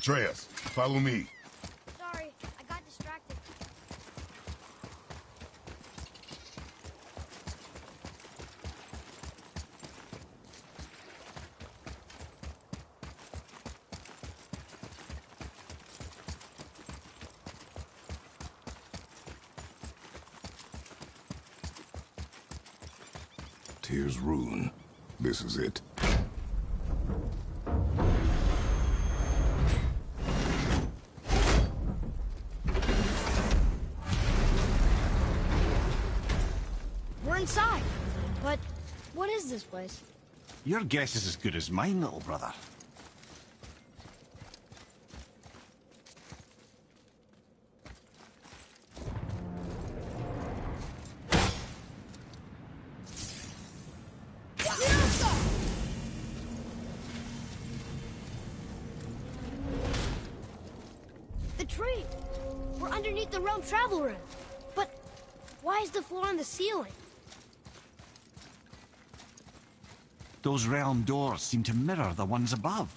Atreus, follow me. Sorry, I got distracted. Tyr's Rune. This is it. We're inside. But what is this place? Your guess is as good as mine, little brother. The tree! We're underneath the realm travel room. But why is the floor on the ceiling? Those realm doors seem to mirror the ones above.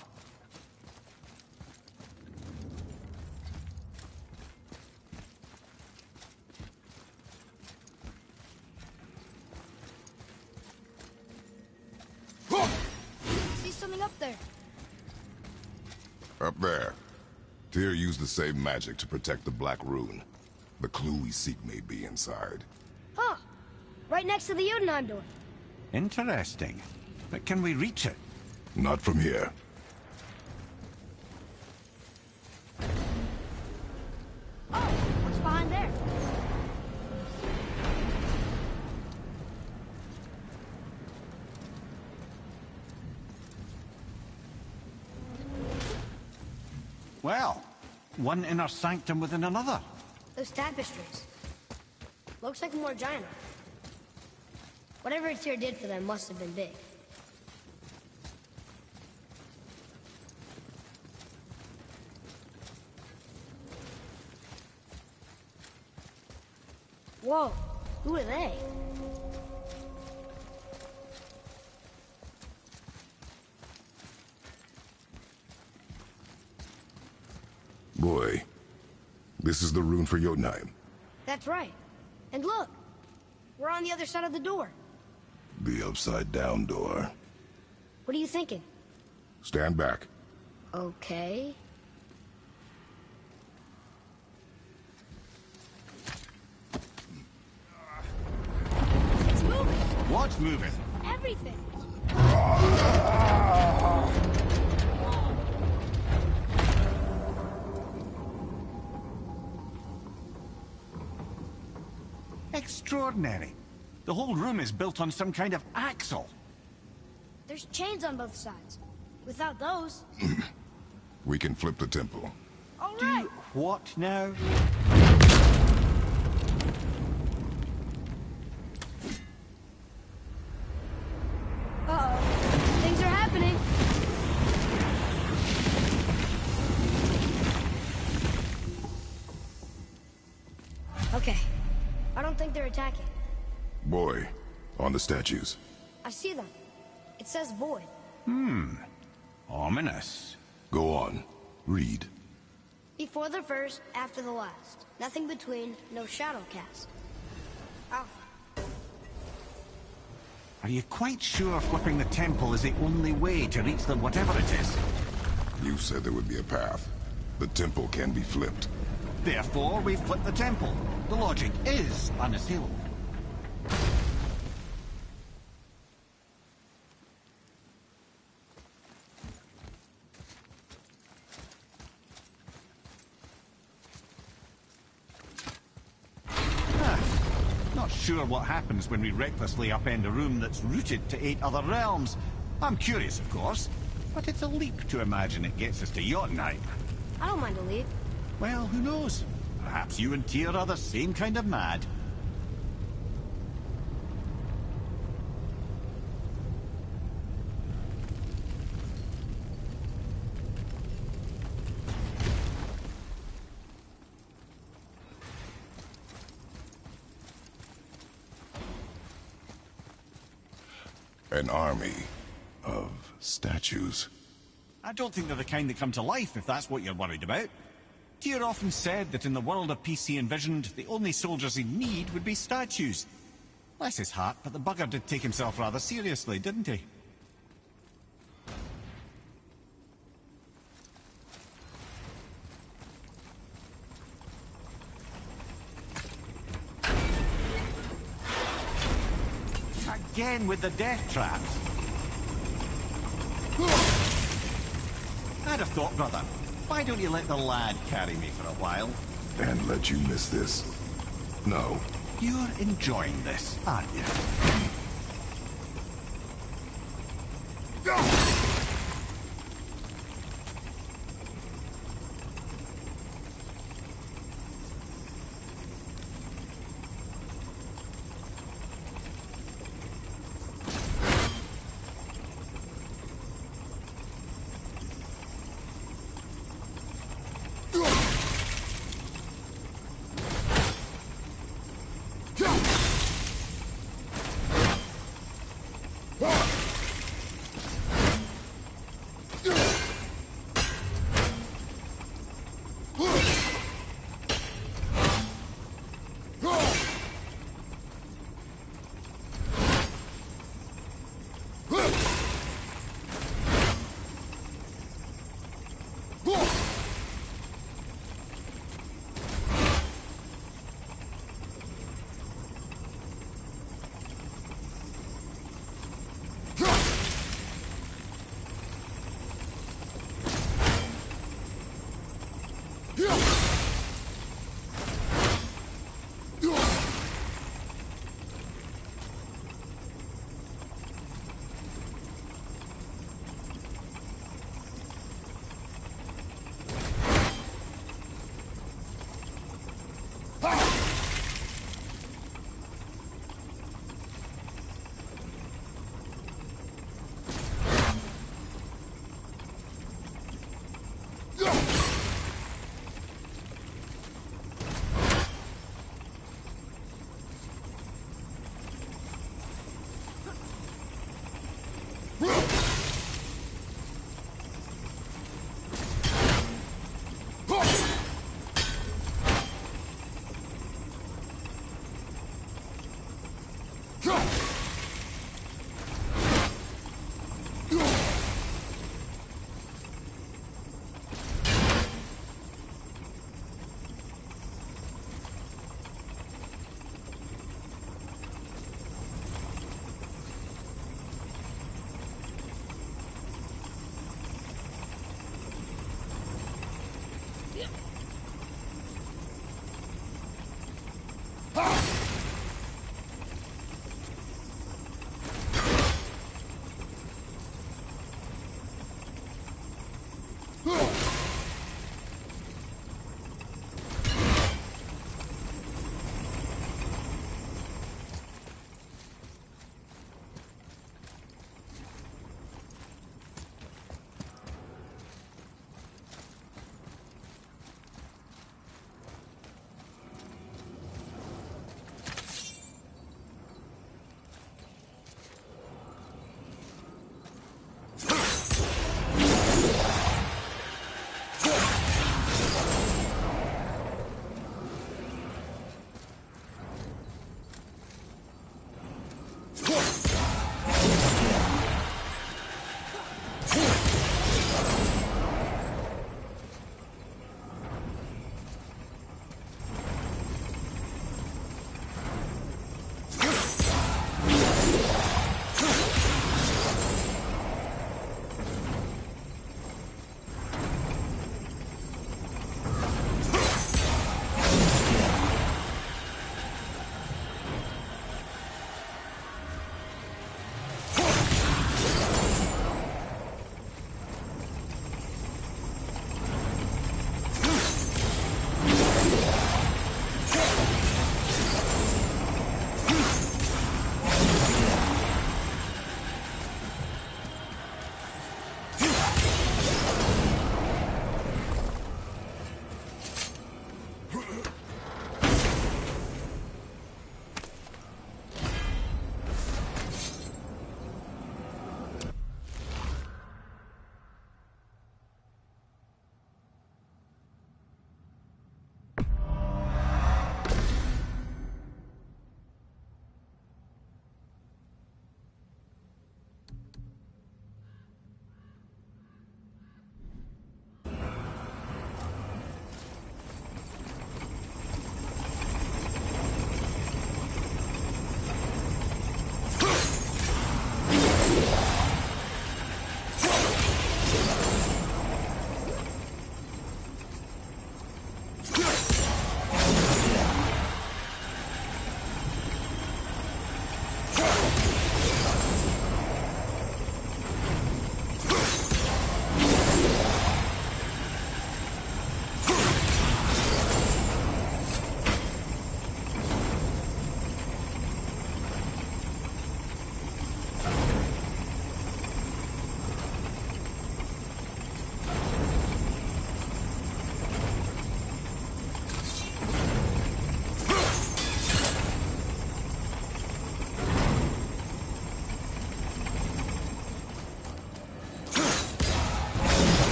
See something up there. Up there. Tyr used the same magic to protect the Black Rune. The clue we seek may be inside. Huh. Right next to the Jotunheim door. Interesting. But can we reach it? Not from here. Oh, what's behind there? Well, one inner sanctum within another. Those tapestries. Looks like more giant art. Whatever Tyr did for them must have been big. Whoa, who are they? Boy, this is the rune for Jotunheim. That's right. And look, we're on the other side of the door. The upside-down door. What are you thinking? Stand back. Okay. It's moving! What's moving? Everything! Extraordinary. The whole room is built on some kind of axle. There's chains on both sides. Without those... We can flip the temple. All right! What now? Uh-oh. Things are happening. Okay. I don't think they're attacking. Boy, on the statues. I see them. It says void. Ominous. Go on. Read. Before the first, after the last. Nothing between, no shadow cast. Alpha. Are you quite sure flipping the temple is the only way to reach them, whatever it is? You said there would be a path. The temple can be flipped. Therefore, we flip the temple. The logic is unassailable. Not sure what happens when we recklessly upend a room that's rooted to 8 other realms. I'm curious, of course, but it's a leap to imagine it gets us to Jotunheim. I don't mind a leap. Well, who knows? Perhaps you and Tyr are the same kind of mad. An army of statues. I don't think they're the kind that come to life, if that's what you're worried about. Tyr often said that in the world of peace he envisioned, the only soldiers he'd need would be statues. Bless his heart, but the bugger did take himself rather seriously, didn't he? Again with the death traps. I'd have thought, brother, why don't you let the lad carry me for a while? And let you miss this? No. You're enjoying this, aren't you?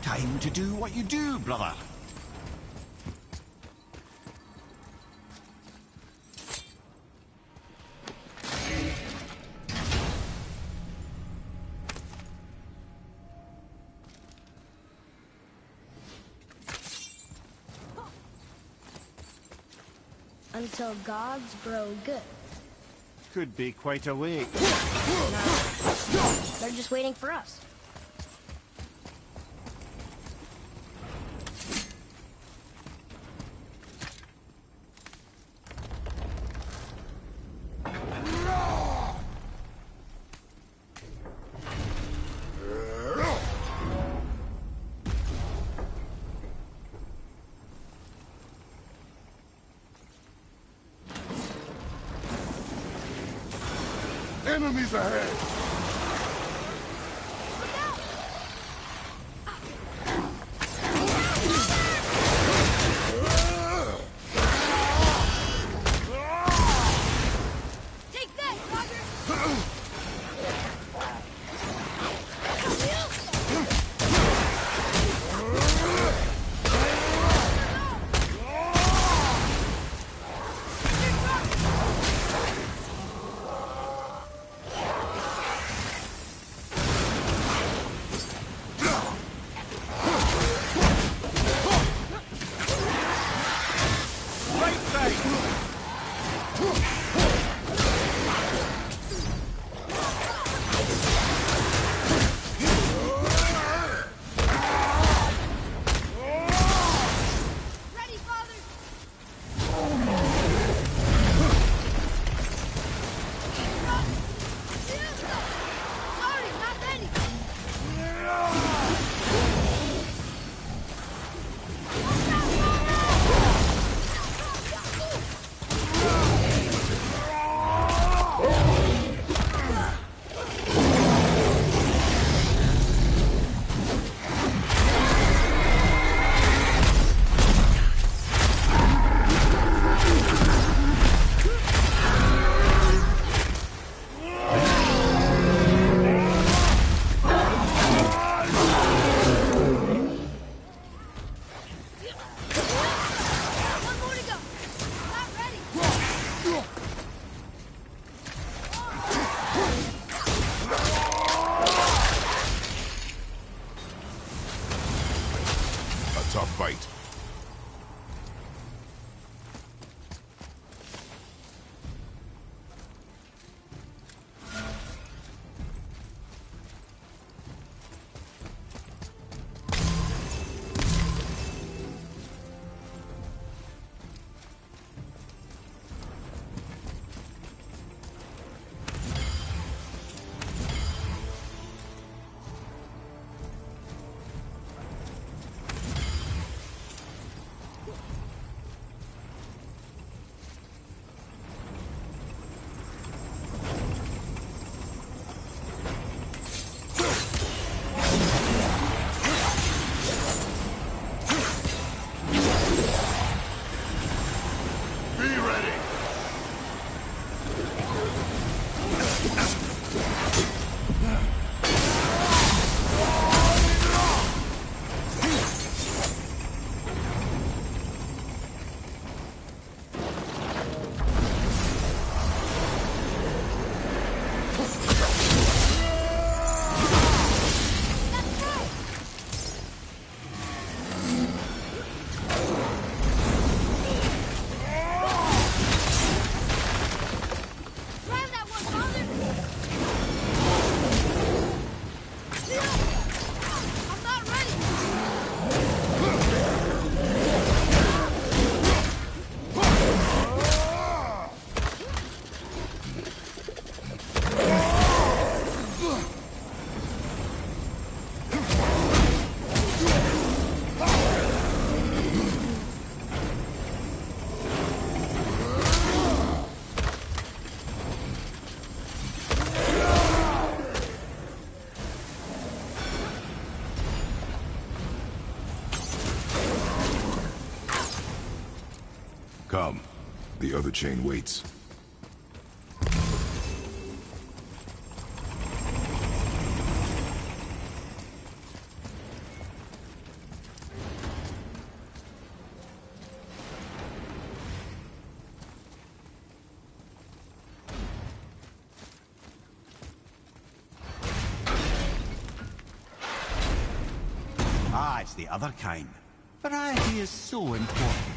Time to do what you do, brother. Until gods grow good. Could be quite a wait. No, they're just waiting for us. Enemies ahead! Take that, Roger! Tough fight. Come. The other chain waits. Ah, it's the other kind. Variety is so important.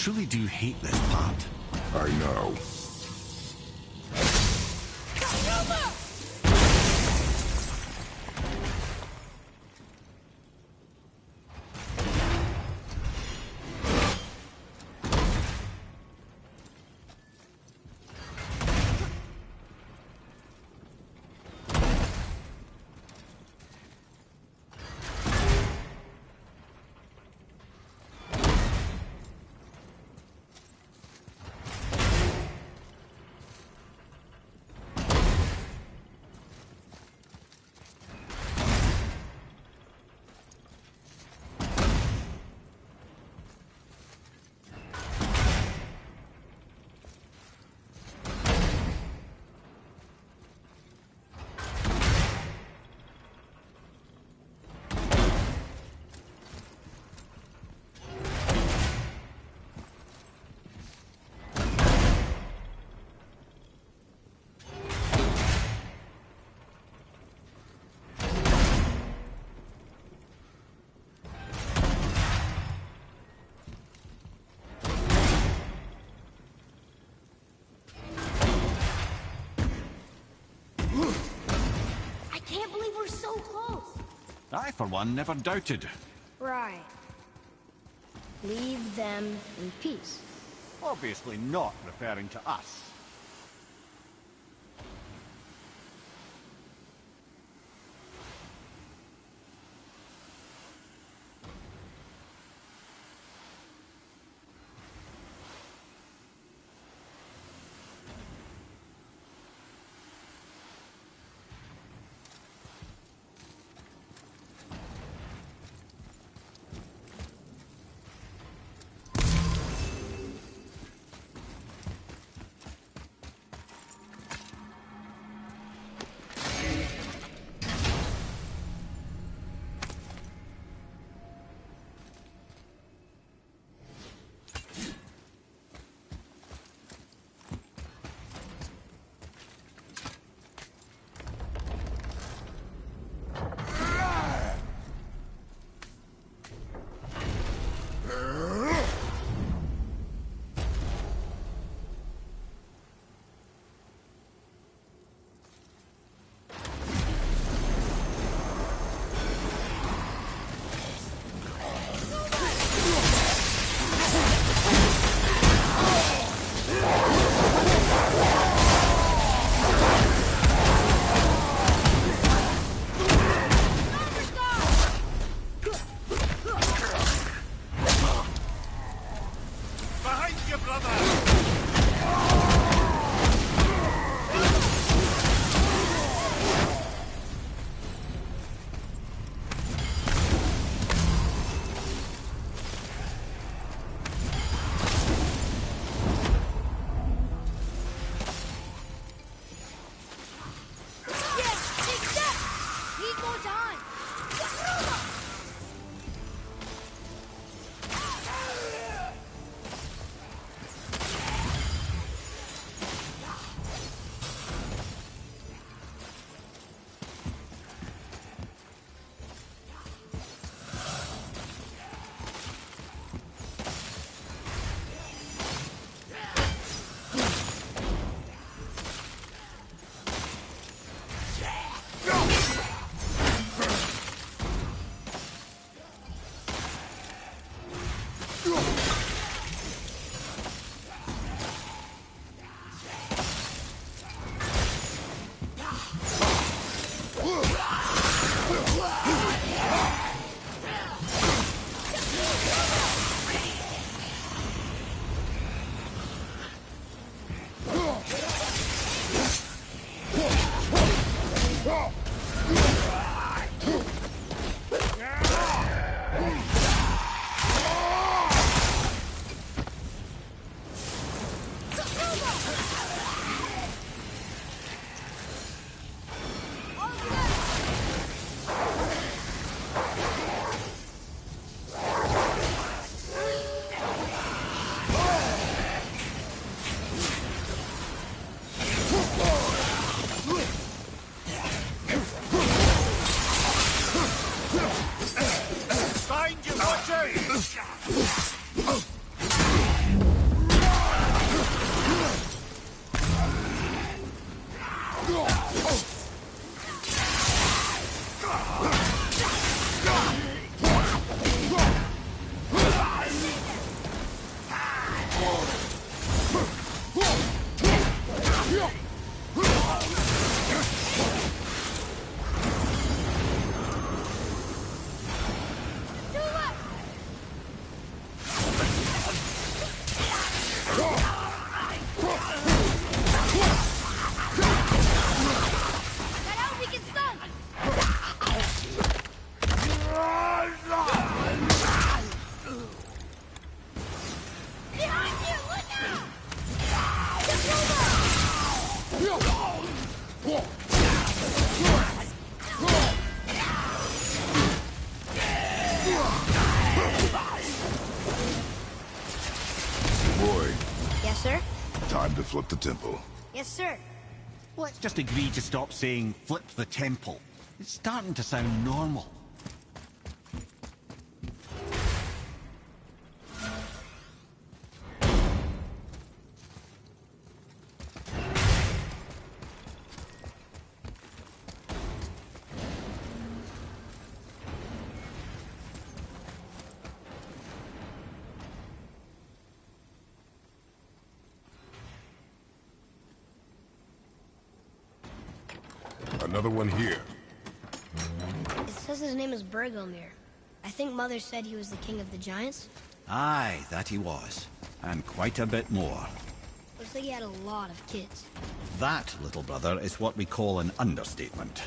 Truly do hate this part. I know. I, for one, never doubted. Right. Leave them in peace. Obviously not referring to us. Time to flip the temple. Yes, sir. Let's just agree to stop saying flip the temple. It's starting to sound normal. Another one here. It says his name is Bergomir. I think Mother said he was the king of the giants. Aye, that he was. And quite a bit more. Looks like he had a lot of kids. That, little brother, is what we call an understatement.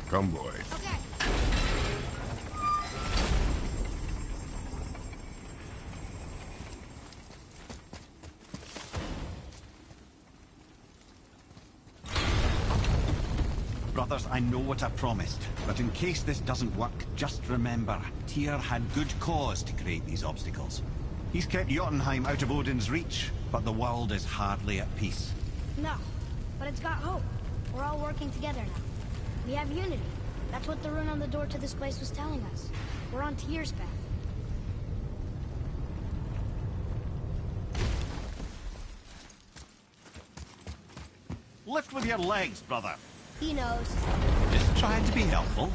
Come, boy. Okay. Brothers, I know what I promised, but in case this doesn't work, just remember, Tyr had good cause to create these obstacles. He's kept Jotunheim out of Odin's reach, but the world is hardly at peace. No, but it's got hope. We're all working together now. We have unity. That's what the rune on the door to this place was telling us. We're on Tyr's path. Lift with your legs, brother. He knows. Just trying to be helpful.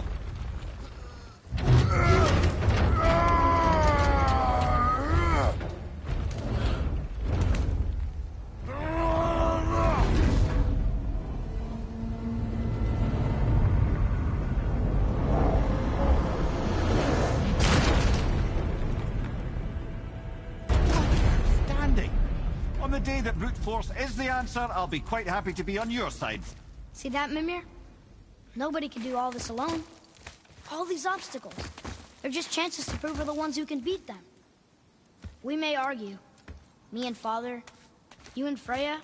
Outstanding. On the day that brute force is the answer, I'll be quite happy to be on your side. See that, Mimir? Nobody can do all this alone. All these obstacles. They're just chances to prove we're the ones who can beat them. We may argue. Me and Father, you and Freya,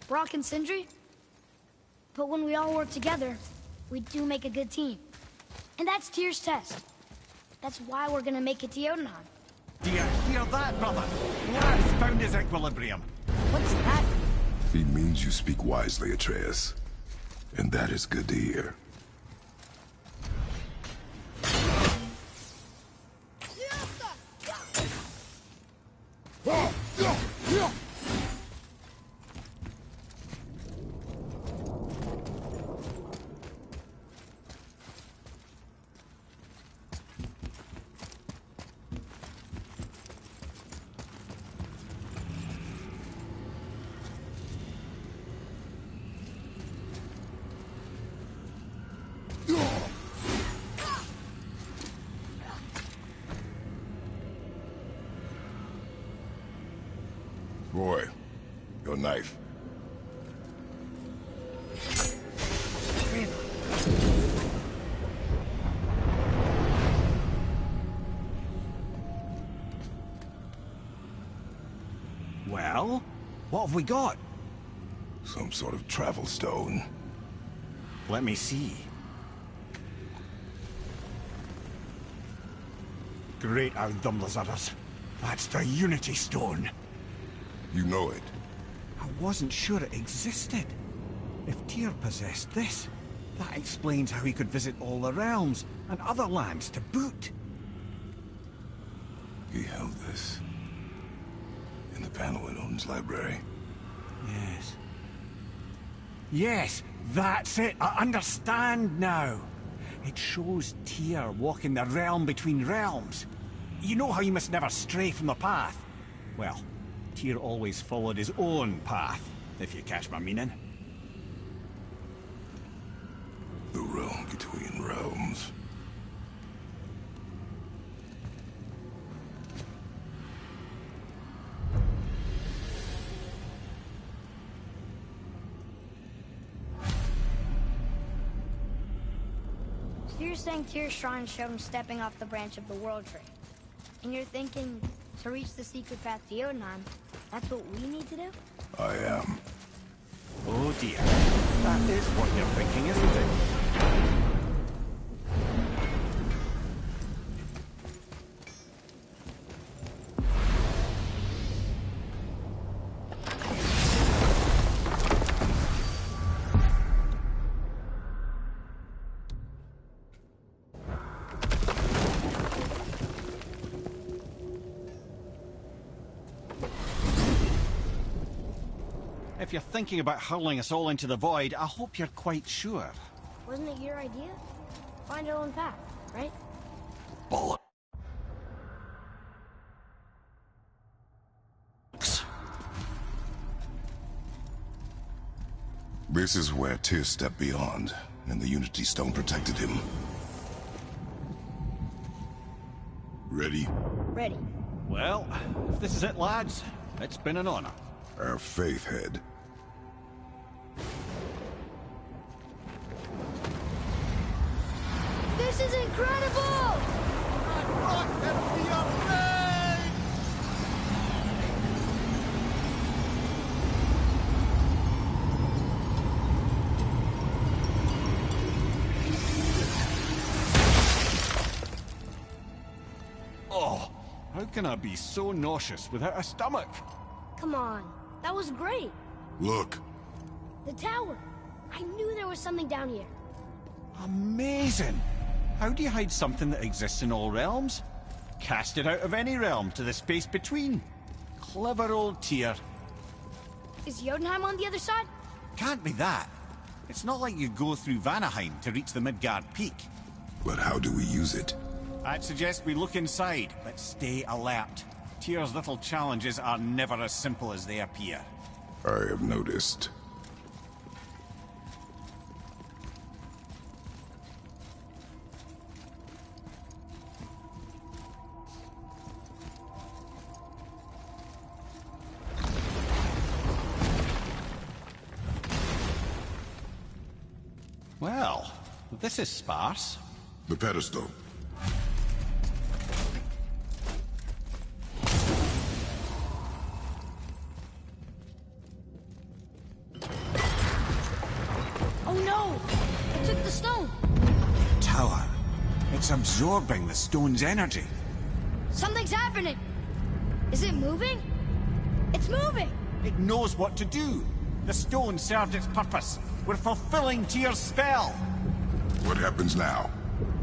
Brock and Sindri. But when we all work together, we do make a good team. And that's Tyr's test. That's why we're gonna make it to Jotunheim. Do you hear that, brother? Lance found his equilibrium. What's that? He means you speak wisely, Atreus. And that is good to hear. Boy, your knife. Well, what have we got? Some sort of travel stone. Let me see. Great out them lizards. That's the Unity Stone. You know it. I wasn't sure it existed. If Tyr possessed this, that explains how he could visit all the realms and other lands to boot. He held this in the panel in Odin's library. Yes. Yes, that's it. I understand now. It shows Tyr walking the realm between realms. You know how you must never stray from the path? Well, Tyr always followed his own path, if you catch my meaning. The realm between realms. So you're saying Tyr's shrine showed him stepping off the branch of the World Tree. And you're thinking, to reach the secret path to Jotunheim, that's what we need to do? I am. Oh dear. That is what you're thinking, isn't it? If you're thinking about hurling us all into the void, I hope you're quite sure. Wasn't it your idea? Find our own path, right? Bollocks. This is where Tyr stepped beyond, and the Unity Stone protected him. Ready? Ready. Well, if this is it, lads, it's been an honor. Our faith head. This is incredible! Oh, how can I be so nauseous without a stomach? Come on, that was great. Look. The tower. I knew there was something down here. Amazing! How do you hide something that exists in all realms? Cast it out of any realm to the space between. Clever old Tyr. Is Jotunheim on the other side? Can't be that. It's not like you go through Vanaheim to reach the Midgard Peak. But how do we use it? I'd suggest we look inside, but stay alert. Tyr's little challenges are never as simple as they appear. I have noticed. Well, this is sparse. The pedestal. Oh no! I took the stone! Tower. It's absorbing the stone's energy. Something's happening! Is it moving? It's moving! It knows what to do. The stone served its purpose. We're fulfilling Tyr's spell. What happens now?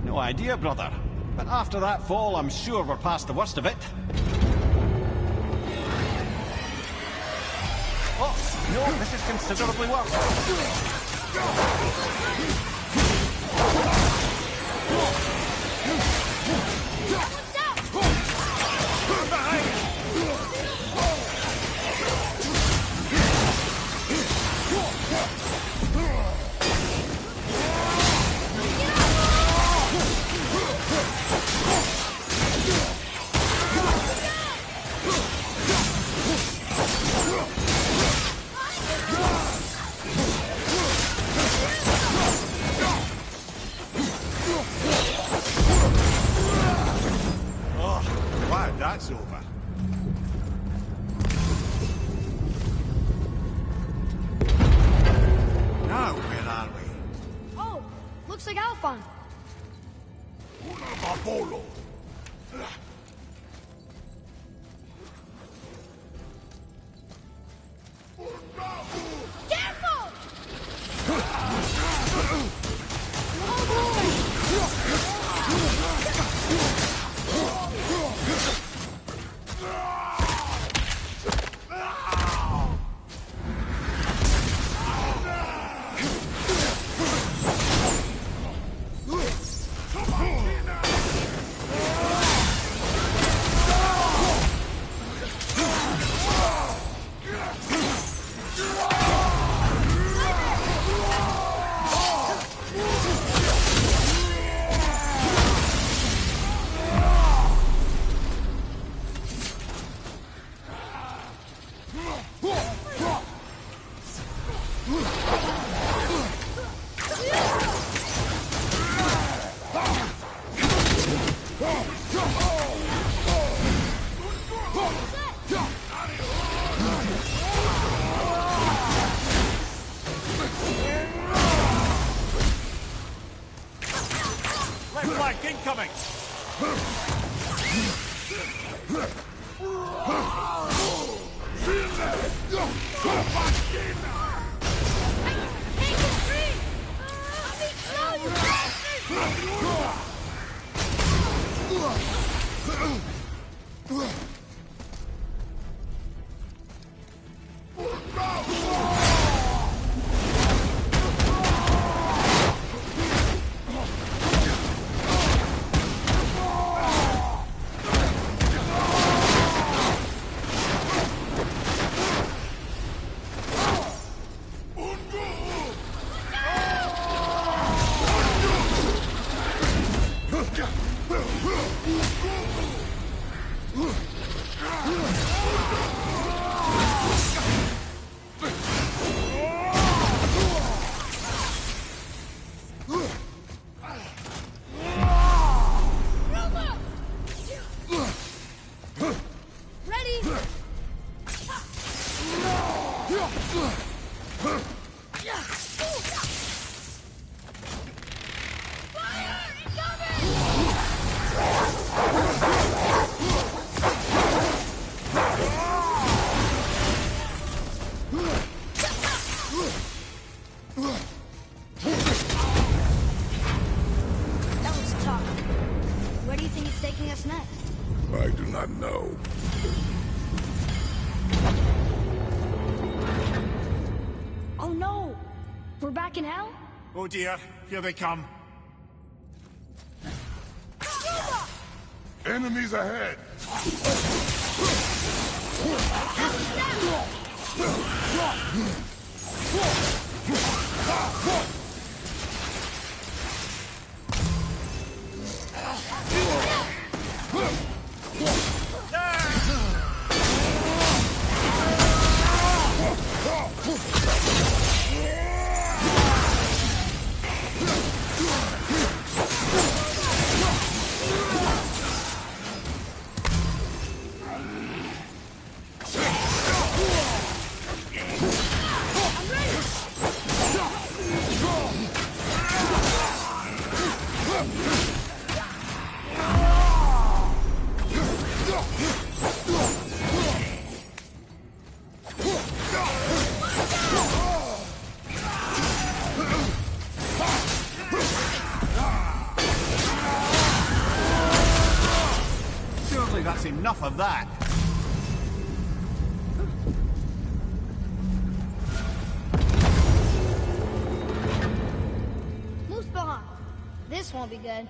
No idea, brother. But after that fall, I'm sure we're past the worst of it. Oh, no, this is considerably worse. Get up! that's over. Now, where are we? Oh, looks like Alphon. Una babolo. Careful! Left flank incoming! I do not know. Oh no! We're back in hell? Oh dear, here they come. Enemies ahead! Surely that's enough of that. Muspelheim. This won't be good.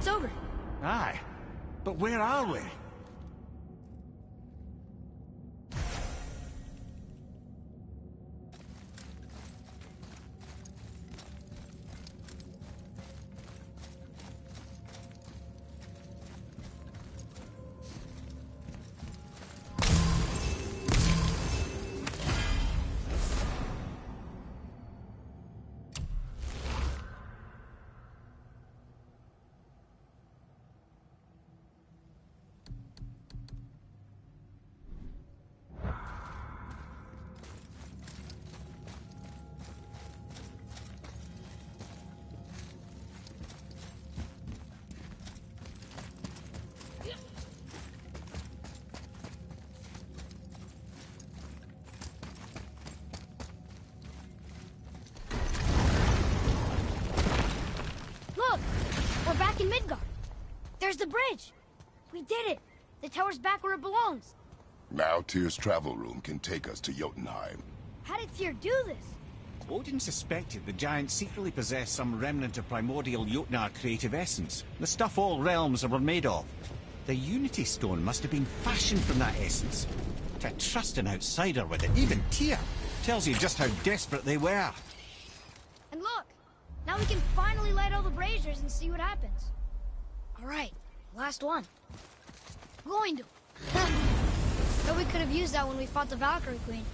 it's over. Aye. But where are we? Back in Midgard. There's the bridge. We did it. The tower's back where it belongs. Now Tyr's travel room can take us to Jotunheim. How did Tyr do this? Odin suspected the giant secretly possessed some remnant of primordial Jotnar creative essence, the stuff all realms were made of. The Unity Stone must have been fashioned from that essence. To trust an outsider with it, even Tyr, tells you just how desperate they were. And look, now we can finally light all the braziers and see what happens. All right, last one. Going to. But we could have used that when we fought the Valkyrie Queen.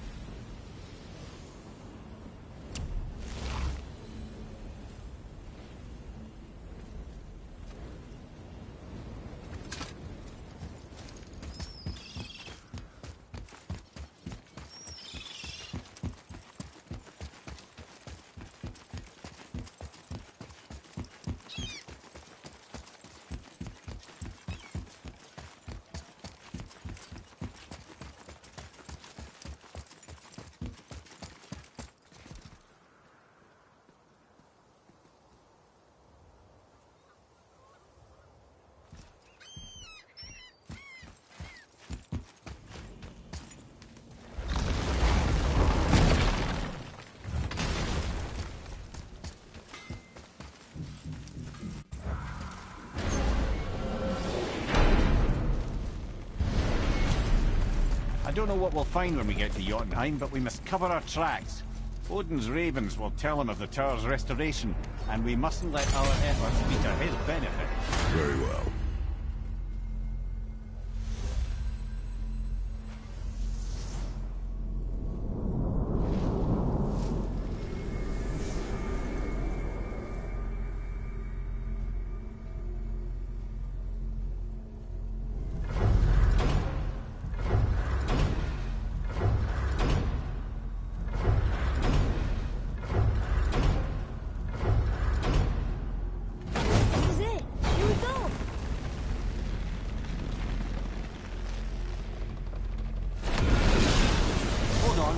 I don't know what we'll find when we get to Jotunheim, but we must cover our tracks. Odin's ravens will tell him of the tower's restoration, and we mustn't let our efforts be to his benefit. Very well.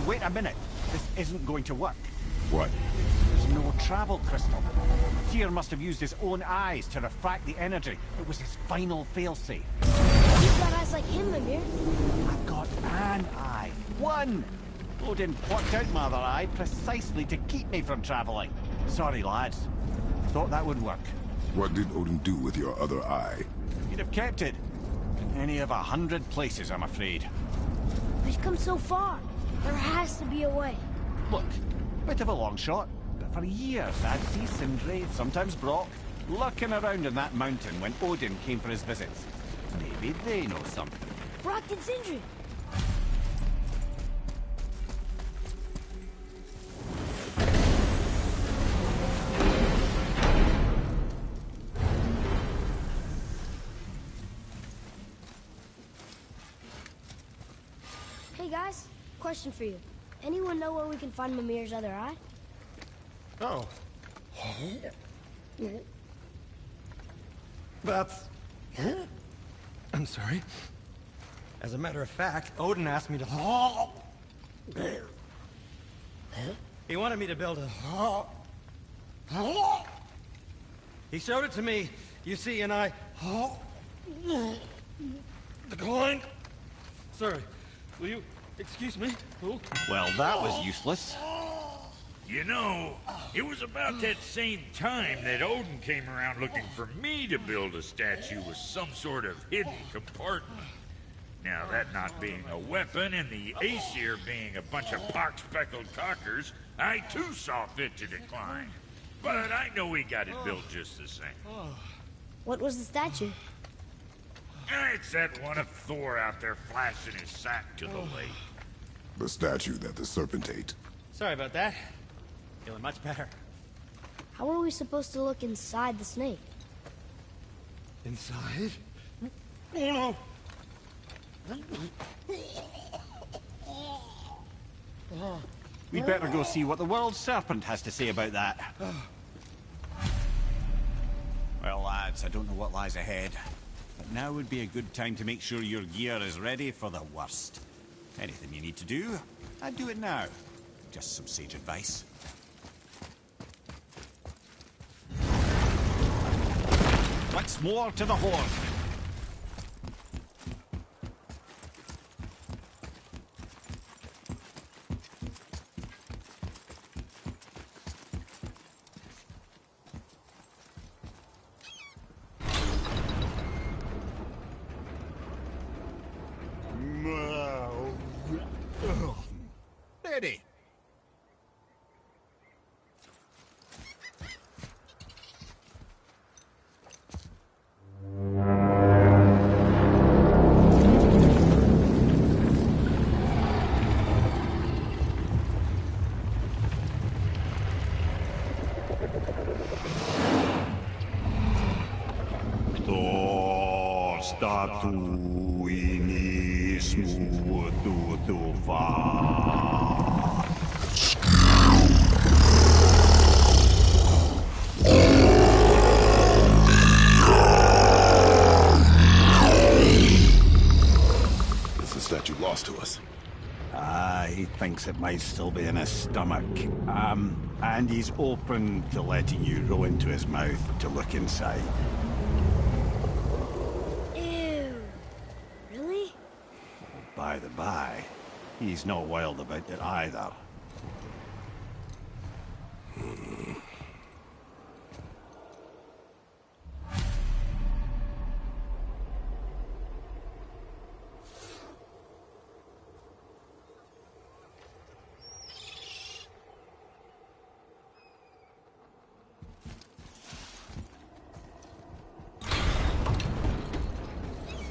Wait a minute. This isn't going to work. What? There's no travel crystal. Tyr must have used his own eyes to refract the energy. It was his final failsafe. You've got eyes like him, Mimir. I've got an eye. One! Odin plucked out my other eye precisely to keep me from traveling. Sorry, lads. Thought that would work. What did Odin do with your other eye? He'd have kept it. Any of 100 places, I'm afraid. We've come so far. There has to be a way. Look, bit of a long shot, but for years I'd see Sindri, sometimes Brock, lurking around in that mountain when Odin came for his visits. Maybe they know something. Brock and Sindri. Hey guys, question for you. Anyone know where we can find Mimir's other eye? Oh. That's... I'm sorry. As a matter of fact, Odin asked me to... He wanted me to build a... He showed it to me, you see, and I... Declined. Sorry. Will you excuse me? Well, that was useless. You know, it was about that same time that Odin came around looking for me to build a statue with some sort of hidden compartment. Now, that not being a weapon and the Aesir being a bunch of pock-speckled cockers, I too saw fit to decline. But I know he got it built just the same. What was the statue? It's that one of Thor out there flashing his sack to the lake. The statue that the serpent ate. Sorry about that. Feeling much better. How are we supposed to look inside the snake? Inside? Oh no! We'd better go see what the world serpent has to say about that. Well, lads, I don't know what lies ahead, but now would be a good time to make sure your gear is ready for the worst. Anything you need to do, I'd do it now. Just some sage advice. What's more to the horde? Ready. Statu inismu tutuva. Is the statue lost to us? He thinks it might still be in his stomach. And he's open to letting you roll into his mouth to look inside. Ew. Really? By the by, he's not wild about it either.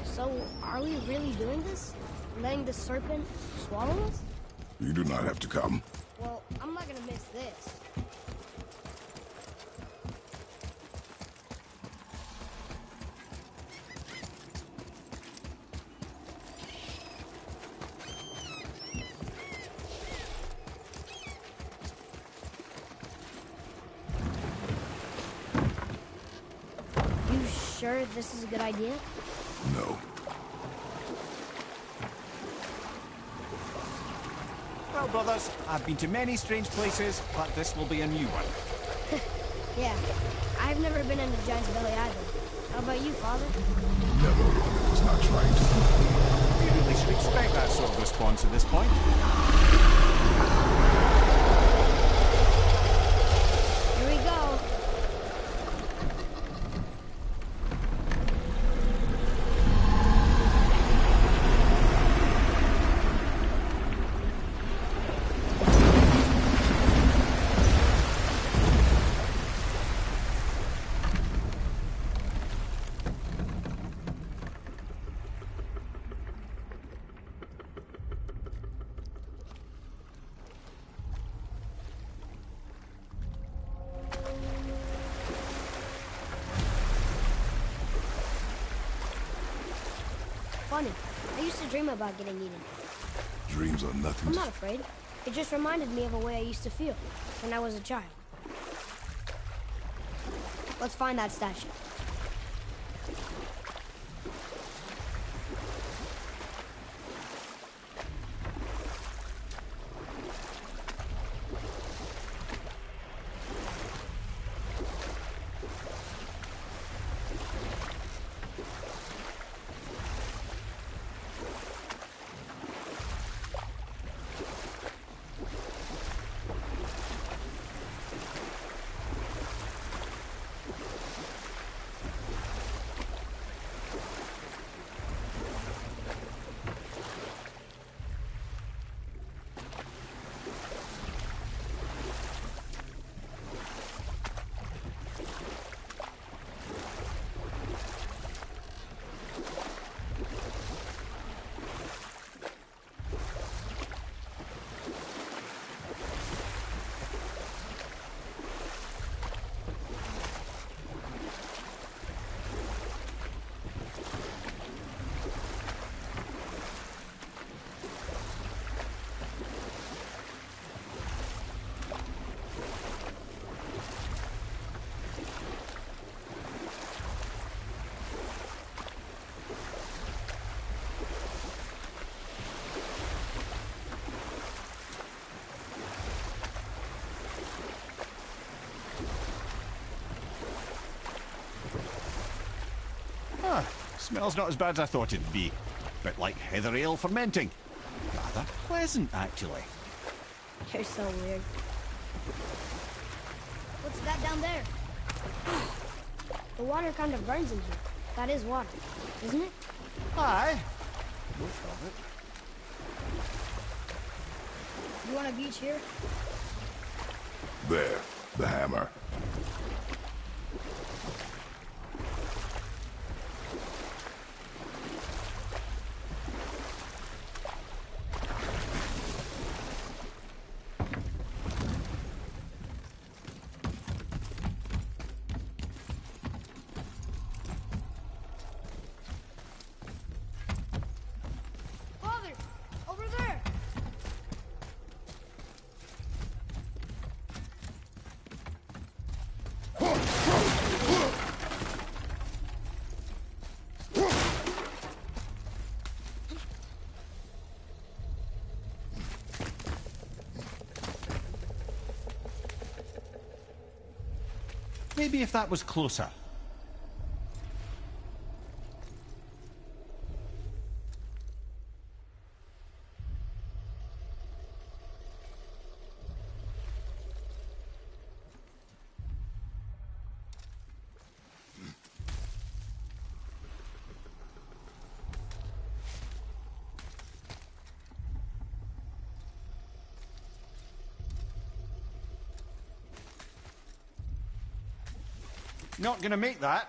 So, are we really doing this? Letting the serpent swallow us? You do not have to come. Well, I'm not gonna miss this. You sure this is a good idea? No. Well, brothers, I've been to many strange places, but this will be a new one. Yeah. I've never been in a giant's belly either. How about you, Father? Never one that was not trying to. You really should expect that sort of response at this point. Here we go. Funny. I used to dream about getting eaten. Dreams are nothing. I'm not afraid. It just reminded me of a way I used to feel when I was a child. Let's find that statue. Smells not as bad as I thought it'd be. Bit like heather ale fermenting. Rather pleasant, actually. You're so weird. What's that down there? The water kind of burns in here. That is water, isn't it? Aye. Most of it. You want a beach here? There, the hammer. Father, over there. Maybe if that was closer. Not gonna make that.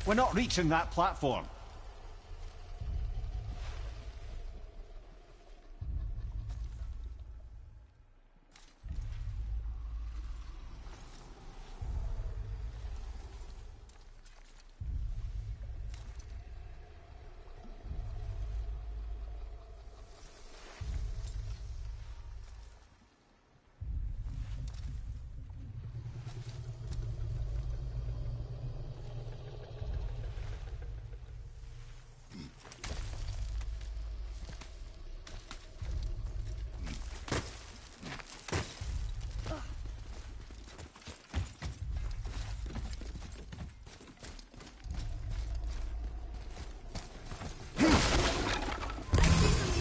We're not reaching that platform.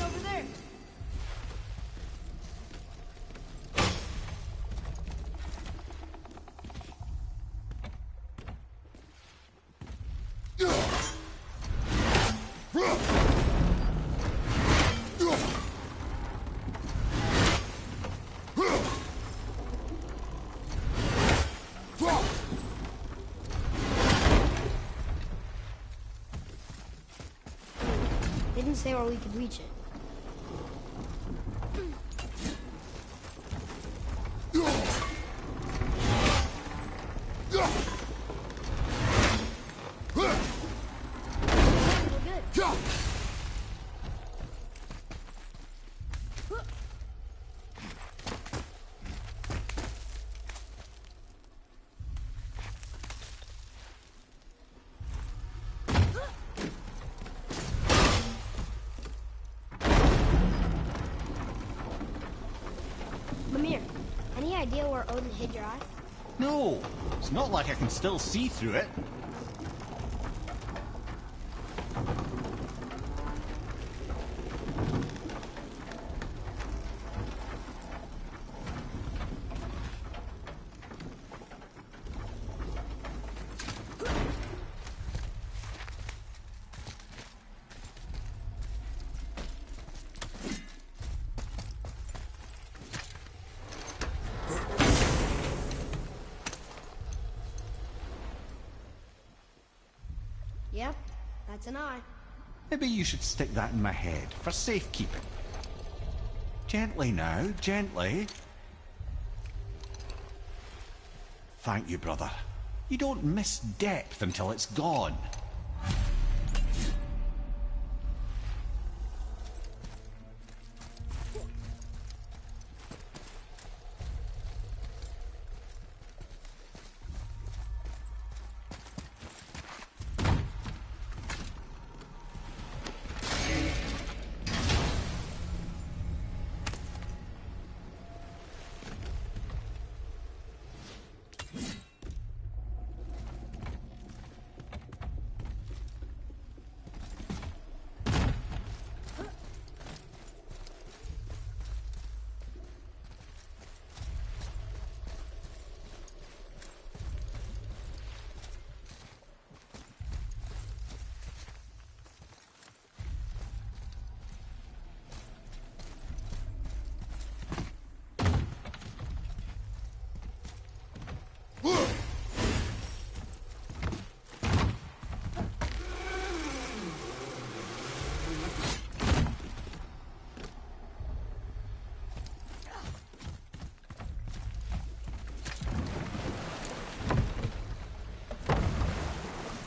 Over there. They didn't say where we could reach it. We're good. Mimir, any idea where Odin hid your eye? No, it's not like I can still see through it. Yep, that's an eye. Maybe you should stick that in my head for safekeeping. Gently now, gently. Thank you, brother. You don't miss depth until it's gone.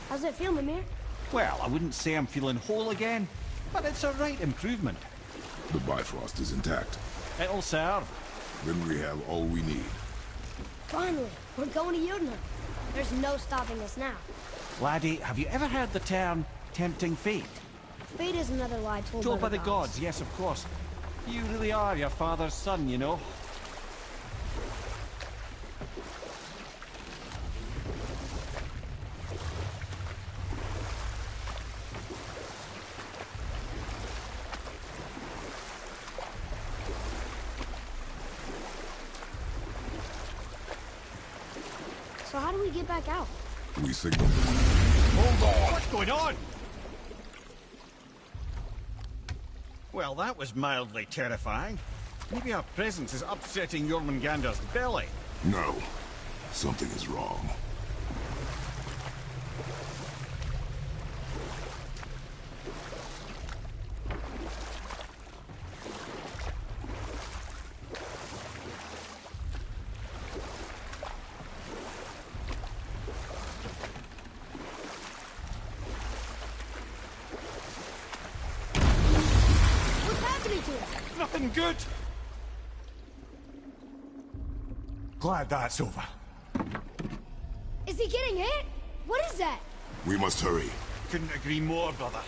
How's it feel, Mimir? Well, I wouldn't say I'm feeling whole again, but it's a right improvement. The Bifrost is intact. It'll serve. Then we have all we need. Finally, we're going to Yudna. There's no stopping us now. Laddie, have you ever heard the term tempting fate? Fate is another lie Told by the gods, yes, of course. You really are your father's son, you know. So how do we get back out? We signal them. Hold on! What's going on? Well, that was mildly terrifying. Maybe our presence is upsetting Jormungandr's belly. No. Something is wrong. Nothing good! Glad that's over. Is he getting hit? What is that? We must hurry. Couldn't agree more, brother.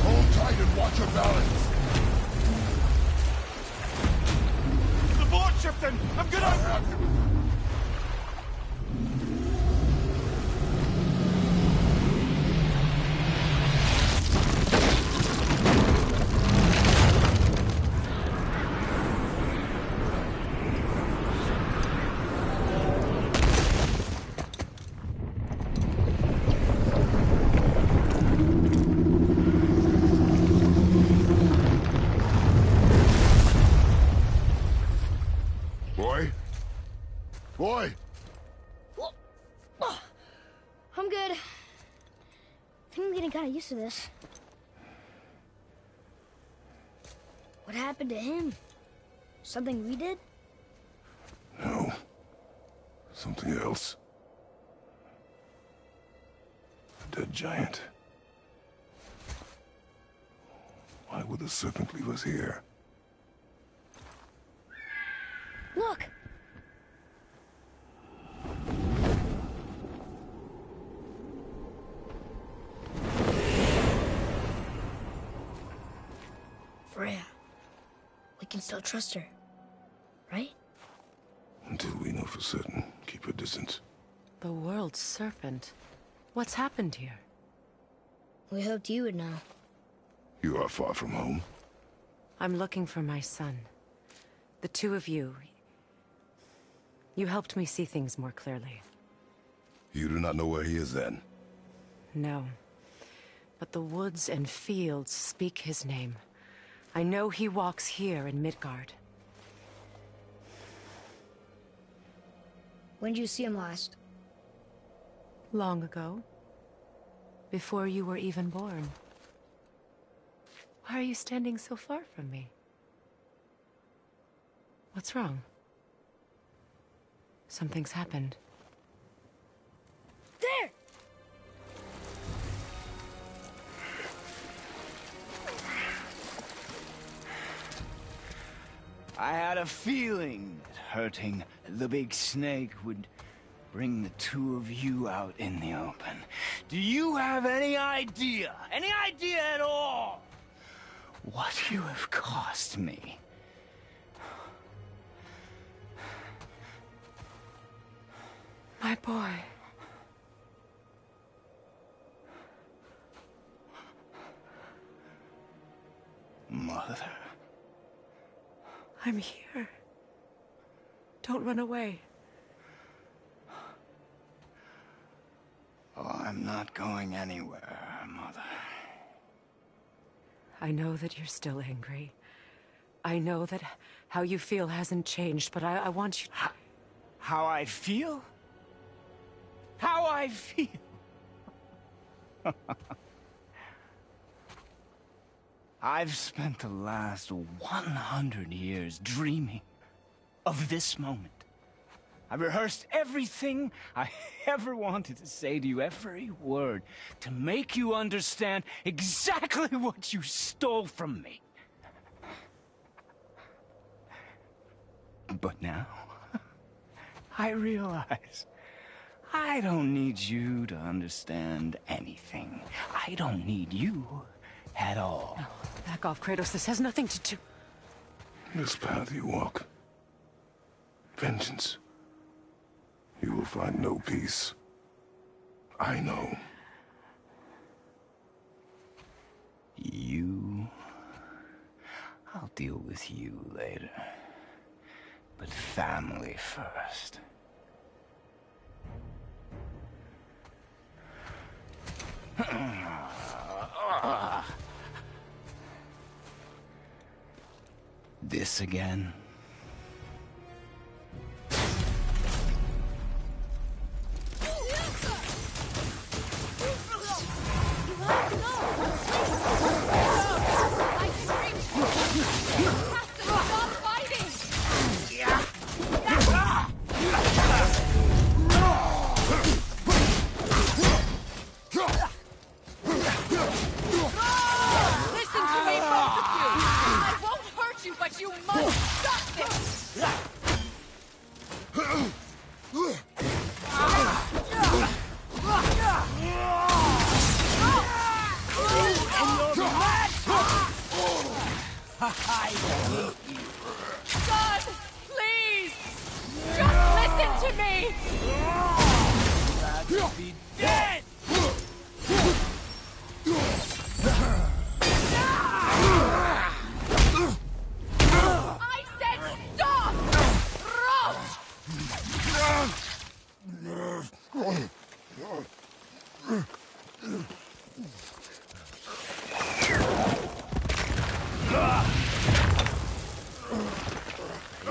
Hold tight and watch your balance. The board's shifting! I'm gonna... Boy! I'm good. I think I'm getting kind of used to this. What happened to him? Something we did? No. Something else. A dead giant. Why would the serpent leave us here? Look! Freya. We can still trust her, right? Until we know for certain, keep her distance. The world's serpent. What's happened here? We hoped you would know. You are far from home. I'm looking for my son. The two of you. You helped me see things more clearly. You do not know where he is then? No. But the woods and fields speak his name. I know he walks here in Midgard. When did you see him last? Long ago. Before you were even born. Why are you standing so far from me? What's wrong? Something's happened. There! I had a feeling that hurting the big snake would bring the two of you out in the open. Do you have any idea at all, what you have cost me? My boy. Mother. I'm here. Don't run away. Oh, I'm not going anywhere, Mother. I know that you're still angry. I know that how you feel hasn't changed, but I want you... How I feel? How I feel? I've spent the last 100 years dreaming of this moment. I rehearsed everything I ever wanted to say to you, every word, to make you understand exactly what you stole from me. But now, I realize I don't need you to understand anything. I don't need you at all. No, back off, Kratos. This has nothing to do... This path you walk, vengeance, you will find no peace. I know. You... I'll deal with you later. But family first. This again?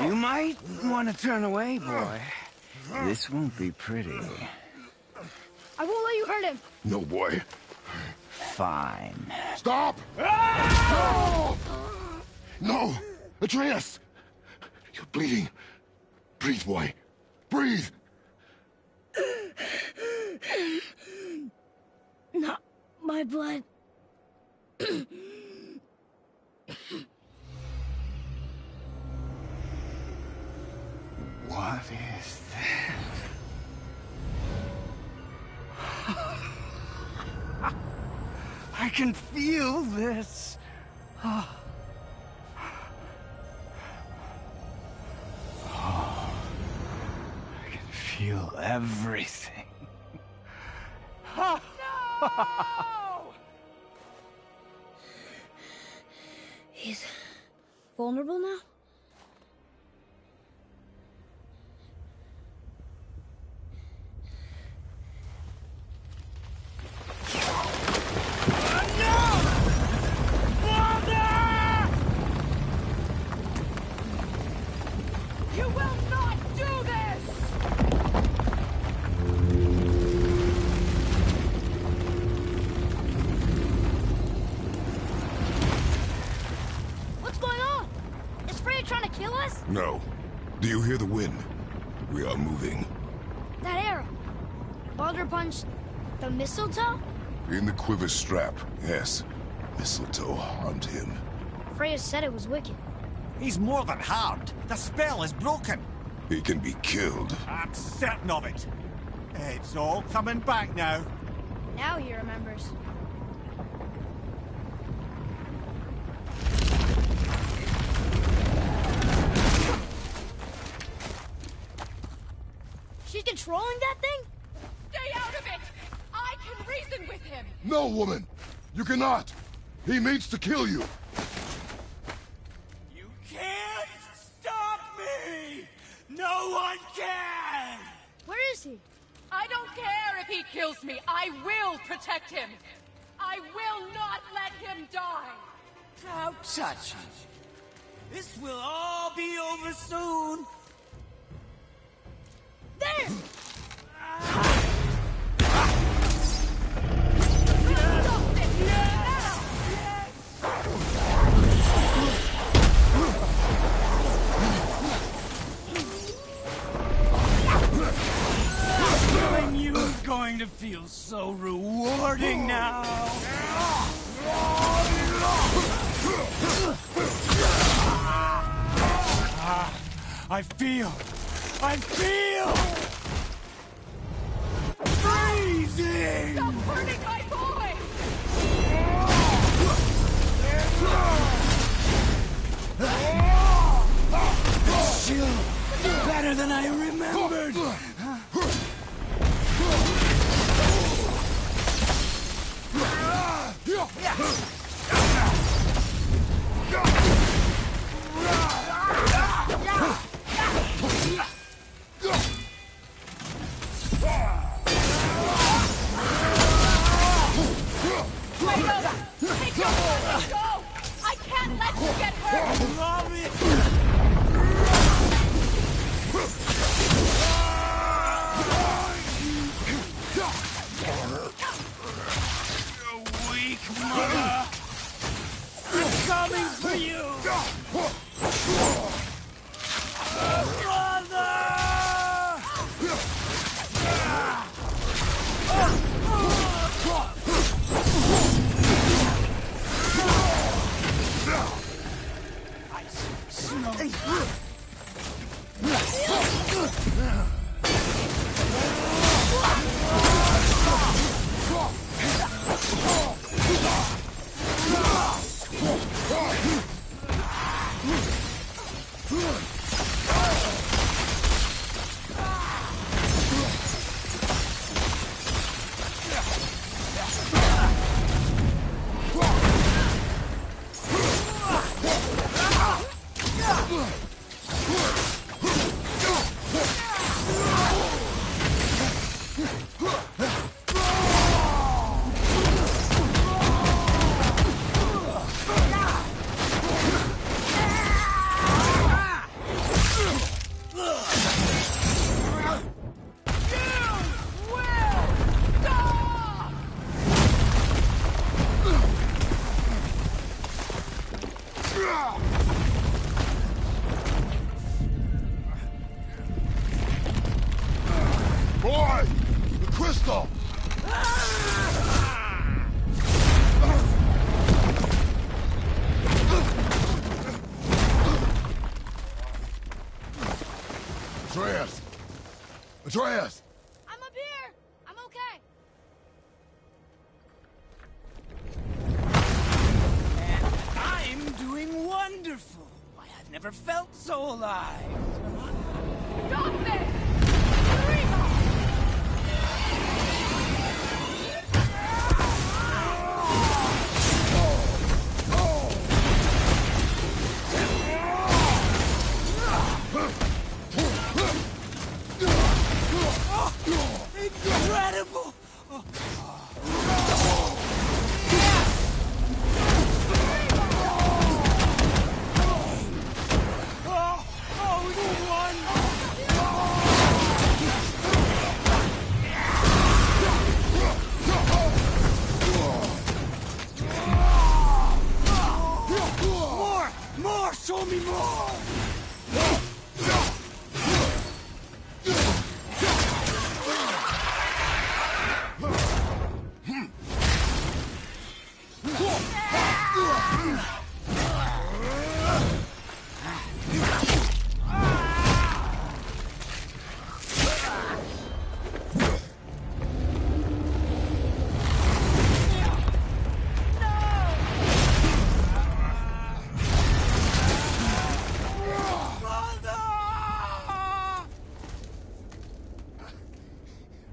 You might want to turn away, boy. This won't be pretty. I won't let you hurt him. No, boy. Fine. Stop! No! No! Atreus! You're bleeding. Breathe, boy. Breathe! Not my blood. What is that? I can feel this. I can feel everything. No! He's vulnerable now? You will not do this! What's going on? Is Freya trying to kill us? No. Do you hear the wind? We are moving. That arrow. Baldur punched the mistletoe? In the quiver strap, yes. Mistletoe harmed him. Freya said it was wicked. He's more than harmed. The spell is broken. He can be killed. I'm certain of it. It's all coming back now. Now he remembers. She's controlling that thing? Stay out of it! I can reason with him! No, woman! You cannot! He means to kill you! You can't stop me! No one can! Where is he? I don't care if he kills me. I will protect him. I will not let him die. Don't touch him. This will all be over soon. There! Stop this now! now! I feel freezing! Stop hurting my boy! Chill. Better than I remembered. Take your foot, go! I can't let you get hurt! Love it. Weak mother! I'm coming for you! Boy! The crystal! Atreus! Atreus! I'm up here! I'm okay! And I'm doing wonderful. I've never felt so alive. Stop this! Incredible! More! Show me more!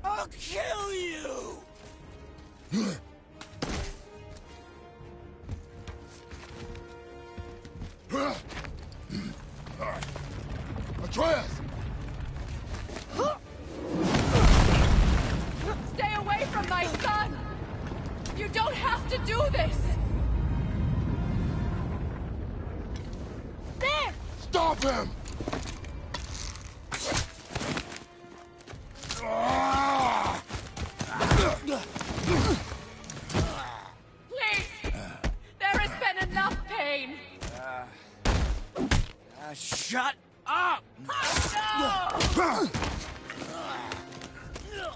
I'll kill you! Atreus! Stay away from my son! You don't have to do this! There! Stop him! Please! There has been enough pain! Shut up! No!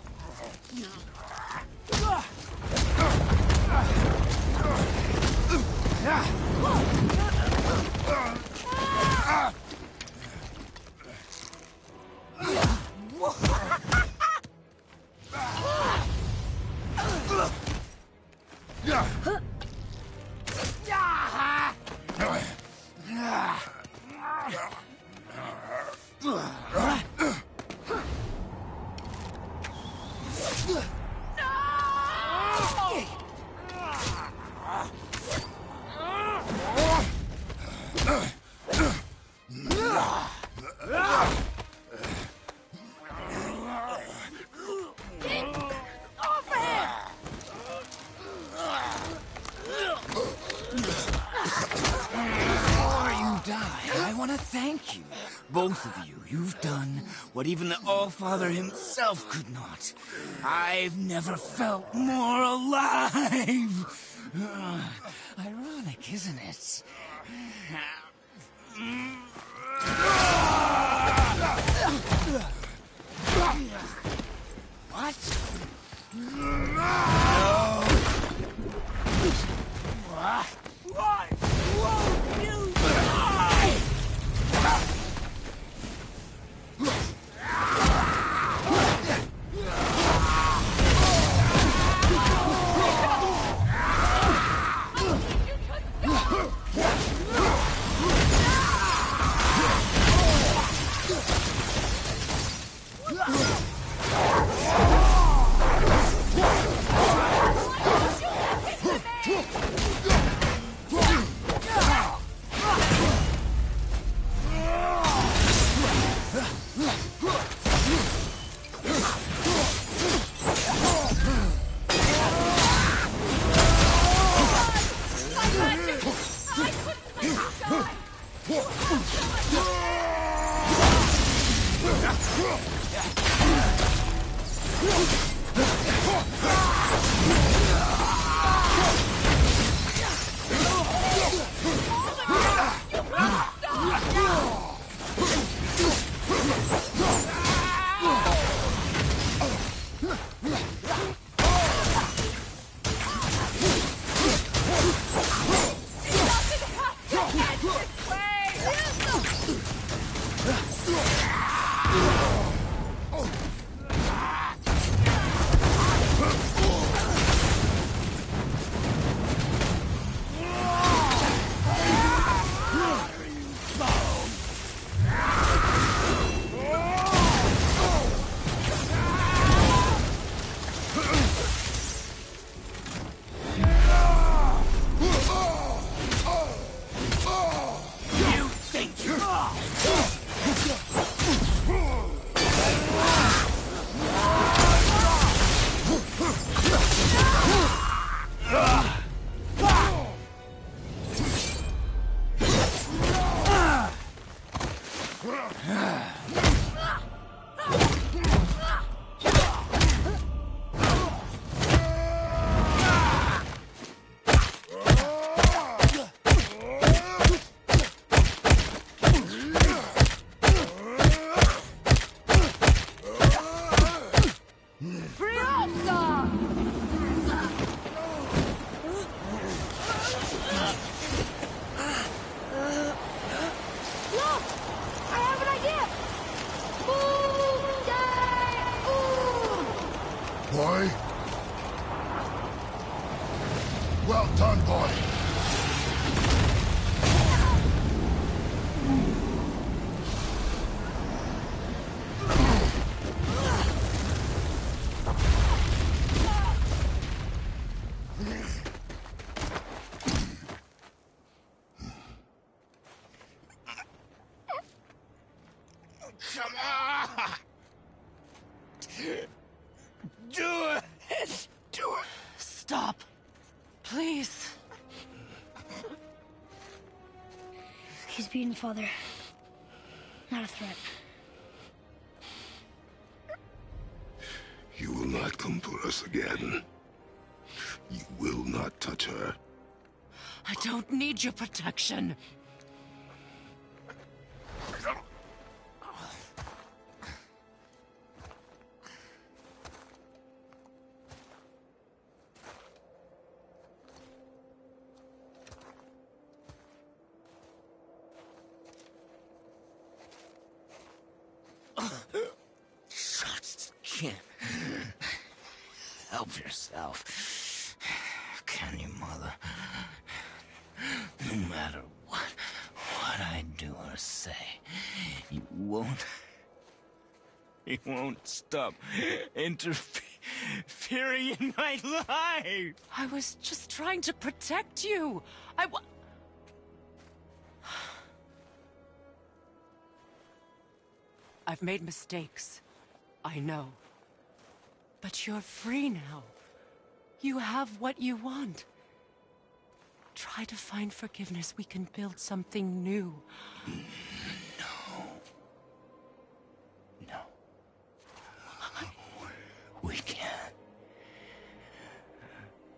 Thank you, both of you. You've done what even the All-Father himself could not. I've never felt more alive. Ironic, isn't it? What? No. Why won't you die? Boy? Well done, boy. Come on! Do it! Do it! Stop. Please. He's beaten, Father. Not a threat. You will not come for us again. You will not touch her. I don't need your protection. can't help yourself, can you, Mother? No matter what I do or say, you won't stop interfering in my life. I was just trying to protect you. I've made mistakes. I know. But you're free now. You have what you want. Try to find forgiveness. We can build something new. No. We can't.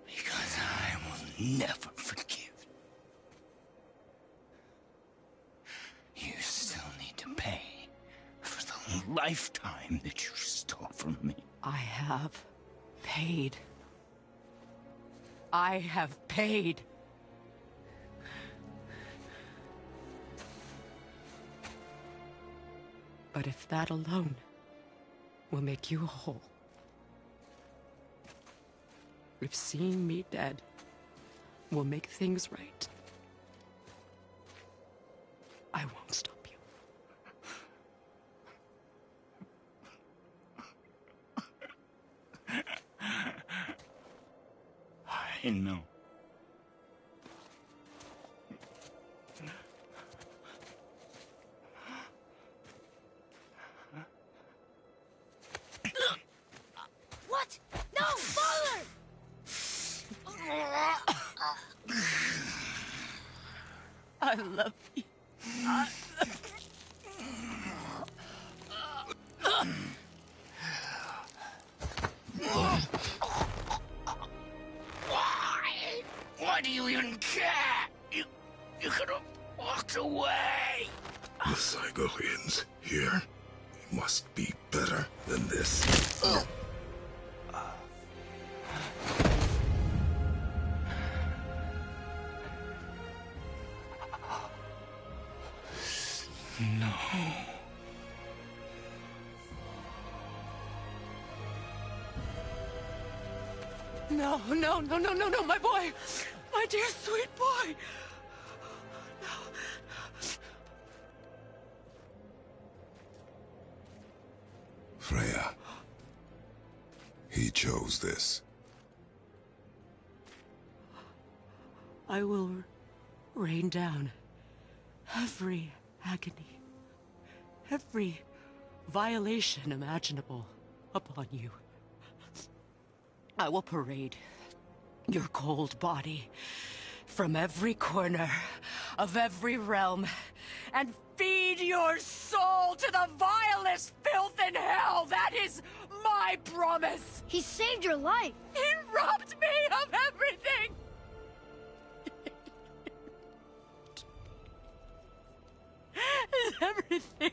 Because I will never forgive. You still need to pay for the lifetime that you stole from me. I have paid. I have paid. But if that alone will make you whole, if seeing me dead will make things right, I won't stop you. I know. What? No, Father! I love you. Why do you even care? You could have walked away. The cycle ends here. It must be better than this. No. No, my boy! My dear sweet boy! Freya. He chose this. I will rain down every agony, every violation imaginable upon you. I will parade your cold body from every corner of every realm and feed your soul to the vilest filth in hell. That is my promise. He saved your life. He robbed me of everything. Everything.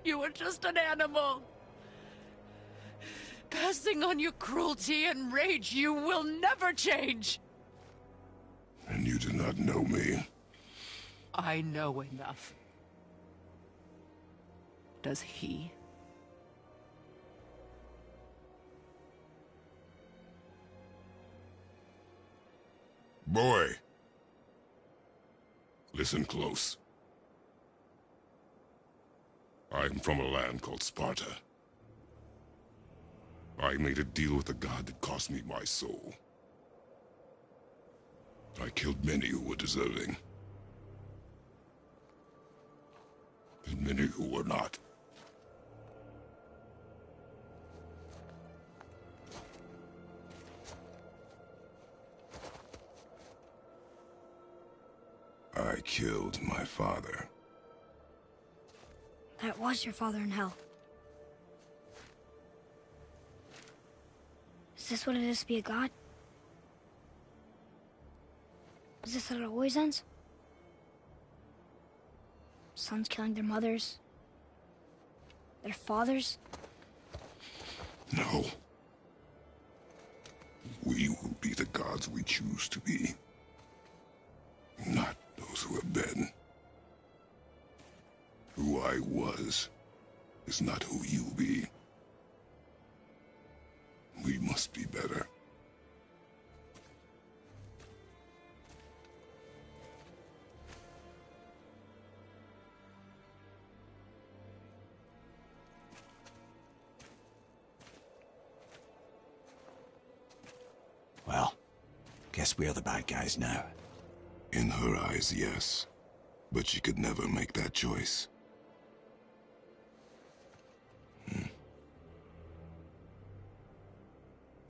You were just an animal. Passing on your cruelty and rage, you will never change. And you do not know me. I know enough. Does he? Boy. Listen close. I am from a land called Sparta. I made a deal with a god that cost me my soul. I killed many who were deserving. And many who were not. I killed my father. That was your father in hell. Is this what it is to be a god? Is this how it always ends? Sons killing their mothers? Their fathers? No. We will be the gods we choose to be. Not those who have been. Who I was is not who you be. We must be better. Well, guess we're the bad guys now. In her eyes, yes. But she could never make that choice.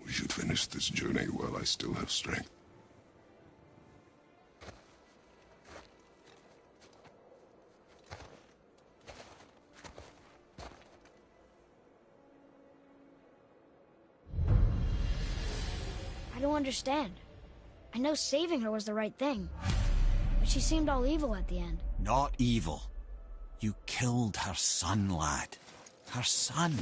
We should finish this journey while I still have strength. I don't understand. I know saving her was the right thing. But she seemed all evil at the end. Not evil. You killed her son, lad. Her son.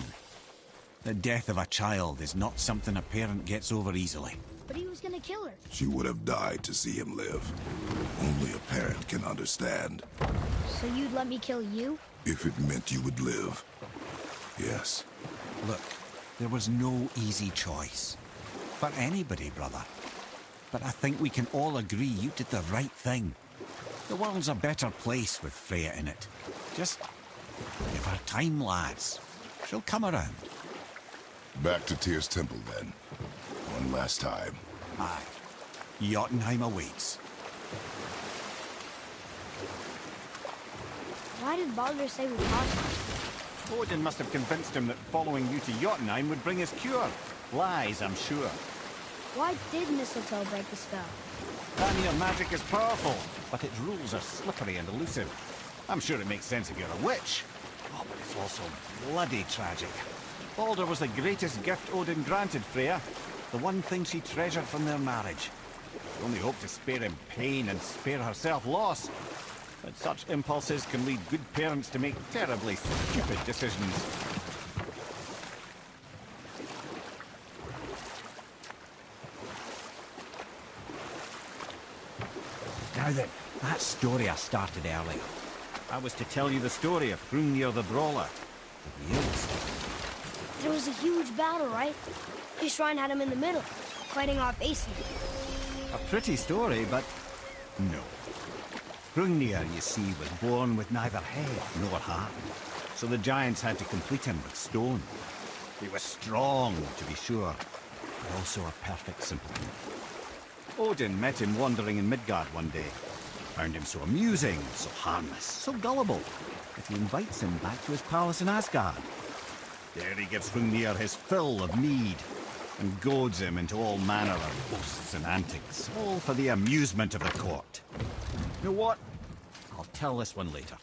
The death of a child is not something a parent gets over easily. But he was gonna kill her. She would have died to see him live. Only a parent can understand. So you'd let me kill you? If it meant you would live. Yes. Look, there was no easy choice. For anybody, brother. But I think we can all agree you did the right thing. The world's a better place with Freya in it. Just give her time, lads. She'll come around. Back to Tyr's temple, then. One last time. Aye. Jotunheim awaits. Why did Baldur say we paused? Odin must have convinced him that following you to Jotunheim would bring his cure. Lies, I'm sure. Why did mistletoe break the spell? Vanir magic is powerful, but its rules are slippery and elusive. I'm sure it makes sense if you're a witch. Oh, but it's also bloody tragic. Baldur was the greatest gift Odin granted Freya. The one thing she treasured from their marriage. She only hoped to spare him pain and spare herself loss. But such impulses can lead good parents to make terribly stupid decisions. Now then, that story I started earlier. I was to tell you the story of Hrungnir the Brawler. The real story. There was a huge battle, right? His shrine had him in the middle, fighting off Aesir. A pretty story, but no. Hrungnir, you see, was born with neither head nor heart. So the giants had to complete him with stone. He was strong, to be sure, but also a perfect simpleton. Odin met him wandering in Midgard one day. Found him so amusing, so harmless, so gullible, that he invites him back to his palace in Asgard. There he gives Hrungnir his fill of mead, and goads him into all manner of boasts and antics, all for the amusement of the court. You know what? I'll tell this one later.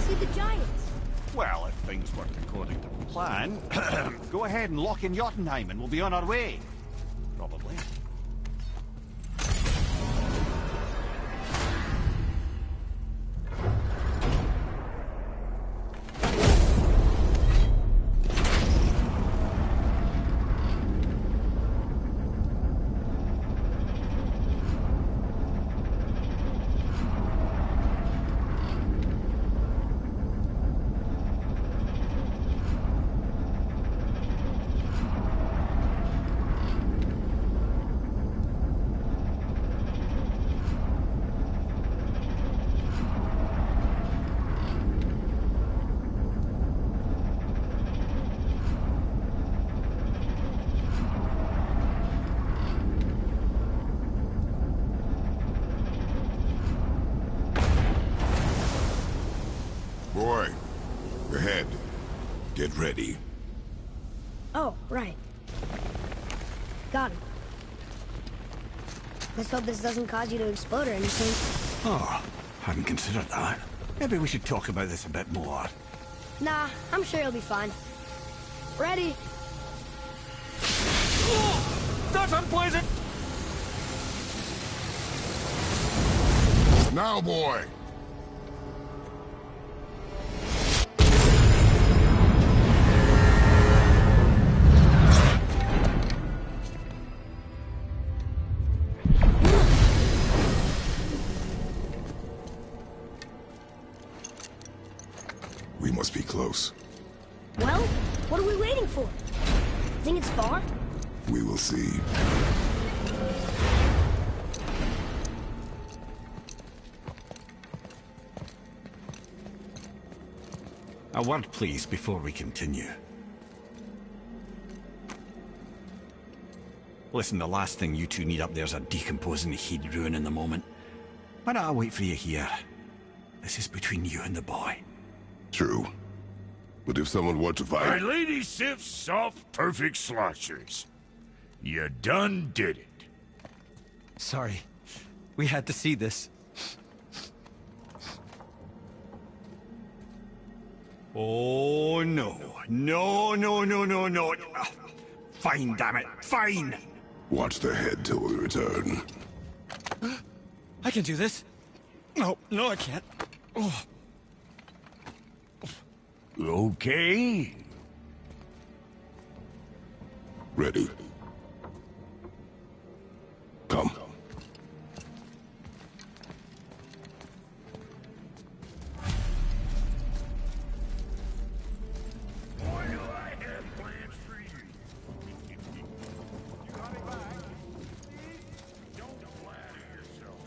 see the Giants. Well, if things work according to plan, go ahead and lock in Jotunheim and we'll be on our way. Probably. Boy, ahead. Get ready. Oh, right. Got him. Let's hope this doesn't cause you to explode or anything. Oh, hadn't considered that. Maybe we should talk about this a bit more. Nah, I'm sure you'll be fine. Ready? That's unpleasant! Now, boy! We must be close. Well, what are we waiting for? Think it's far? We will see. A word, please, before we continue. Listen, the last thing you two need up there's a decomposing heat ruining the moment. Why don't I wait for you here? This is between you and the boy. True. But if someone were to My fight... lady Sif's soft, perfect sloshers. You done did it. Sorry. We had to see this. Oh, no. No, no, no, no, no. Fine, damn it. Fine! Watch the head till we return. I can do this. No, I can't. Oh. Okay. Ready. Come. Boy, do I have plans for you. You got it back. Don't flatter yourself.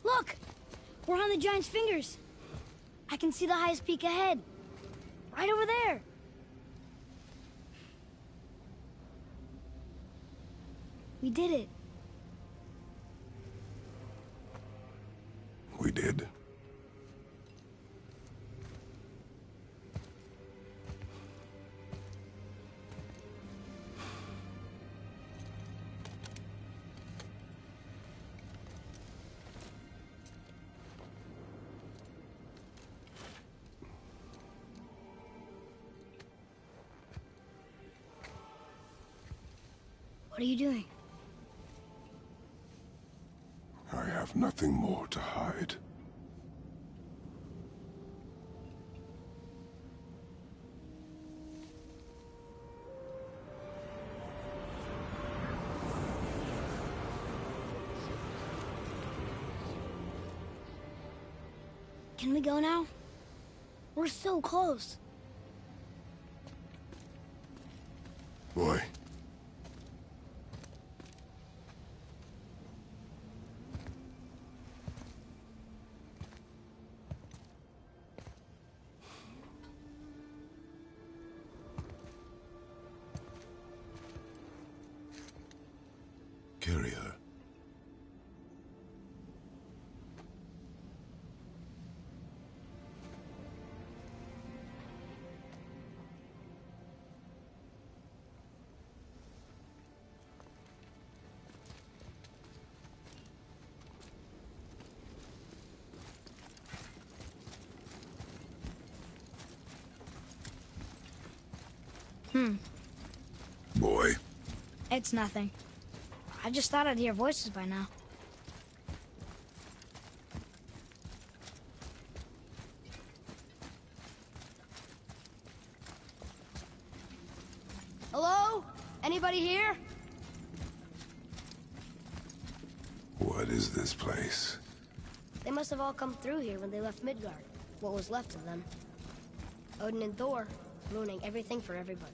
Look! We're on the Giant's fingers. I can see the highest peak ahead. Right over there. We did it. We did. What are you doing? I have nothing more to hide. Can we go now? We're so close. Boy. Carry her. Boy. It's nothing. I just thought I'd hear voices by now. Hello? Anybody here? What is this place? They must have all come through here when they left Midgard. What was left of them. Odin and Thor, ruining everything for everybody.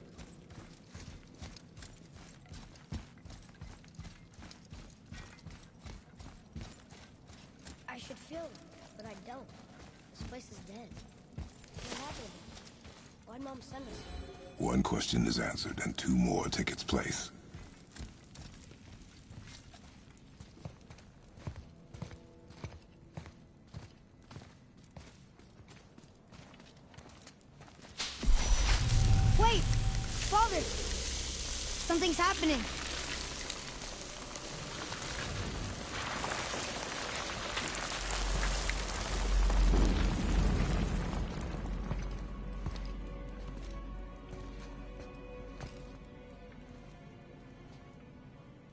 I should feel it, but I don't. This place is dead. What happened? Why'd Mom send us here? One question is answered, and two more take its place. Wait! Father! Something's happening.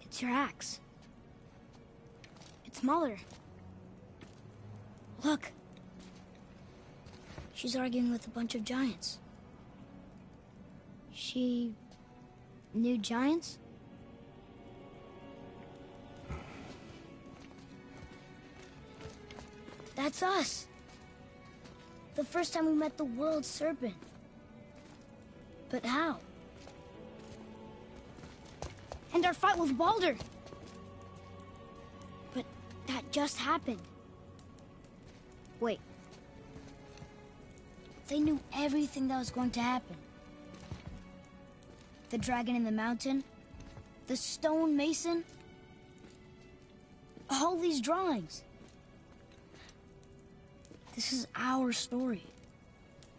It's your axe. It's Mother. Look. She's arguing with a bunch of giants. She knew giants? That's us. The first time we met the world serpent. But how? And our fight with Baldur. But that just happened. Wait. They knew everything that was going to happen. The dragon in the mountain, the stone mason, all these drawings. This is our story.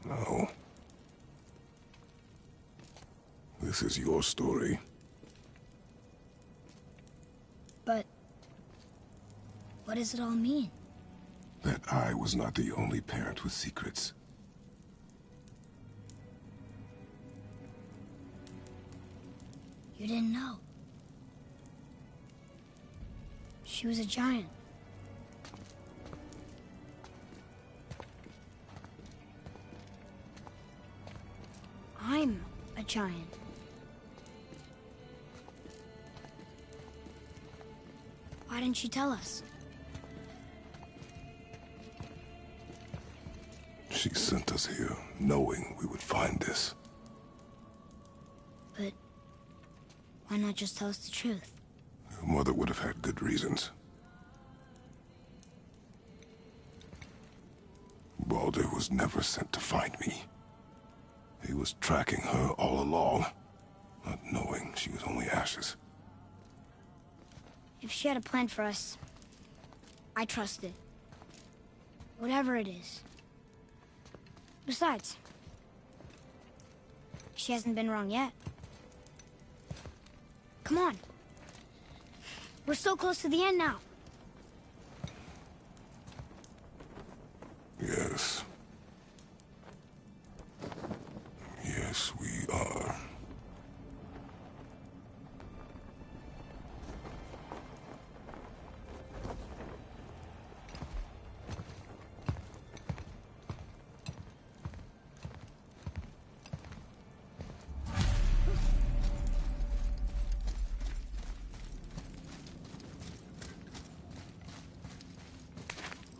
No. This is your story. But what does it all mean? That I was not the only parent with secrets. You didn't know. She was a giant. I'm a giant. Why didn't she tell us? She sent us here, knowing we would find this. But why not just tell us the truth? Your mother would have had good reasons. Baldur was never sent to find me. He was tracking her all along, not knowing she was only ashes. If she had a plan for us, I trust it. Whatever it is. Besides, she hasn't been wrong yet. Come on. We're so close to the end now. Yes. Yes, we are.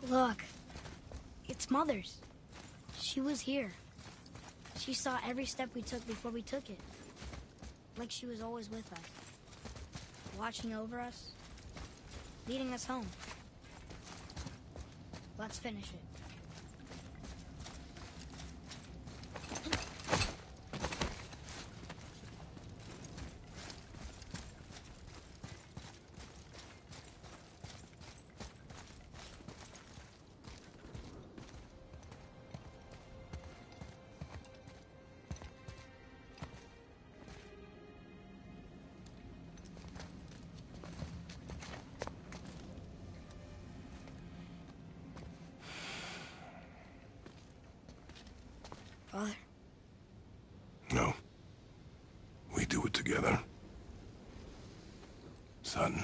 Look. It's Mother's. She was here. She saw every step we took before we took it. Like she was always with us. Watching over us. Leading us home. Let's finish it. together. Son.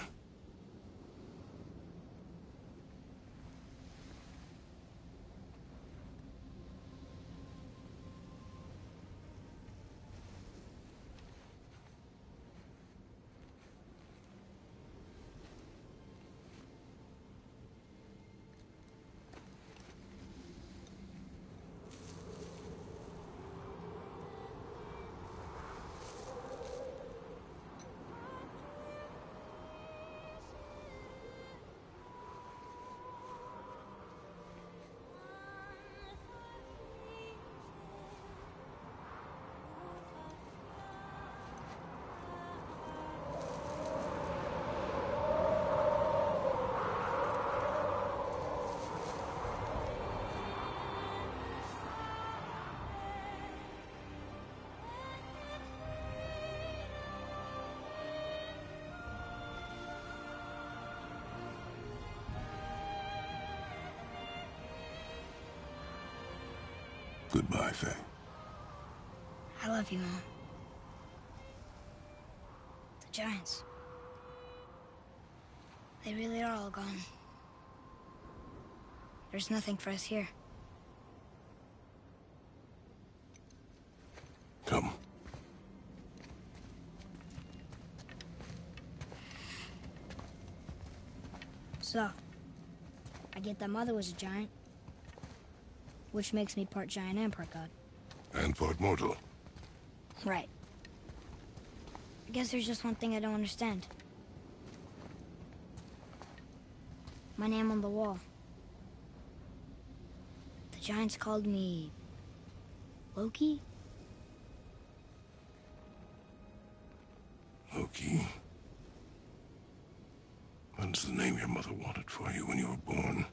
Goodbye, Faye. I love you, Mom. The Giants. They really are all gone. There's nothing for us here. Come. So, I get that Mother was a giant, which makes me part giant and part god. And part mortal. Right. I guess there's just one thing I don't understand. My name on the wall. The Giants called me... Loki? Loki. That's the name your mother wanted for you when you were born.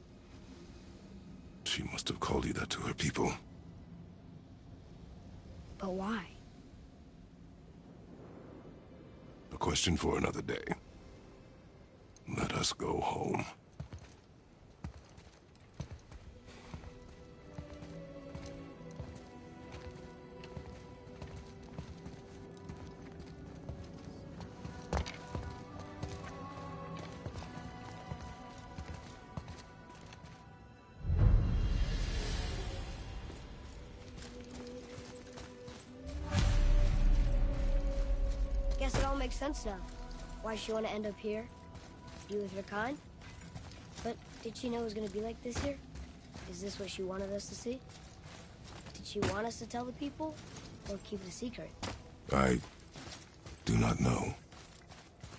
She must have called you that to her people. But why? A question for another day. Let us go home. Guess it all makes sense now. Why she want to end up here? Be with her kind? But did she know it was going to be like this here? Is this what she wanted us to see? Did she want us to tell the people? Or keep it a secret? I do not know.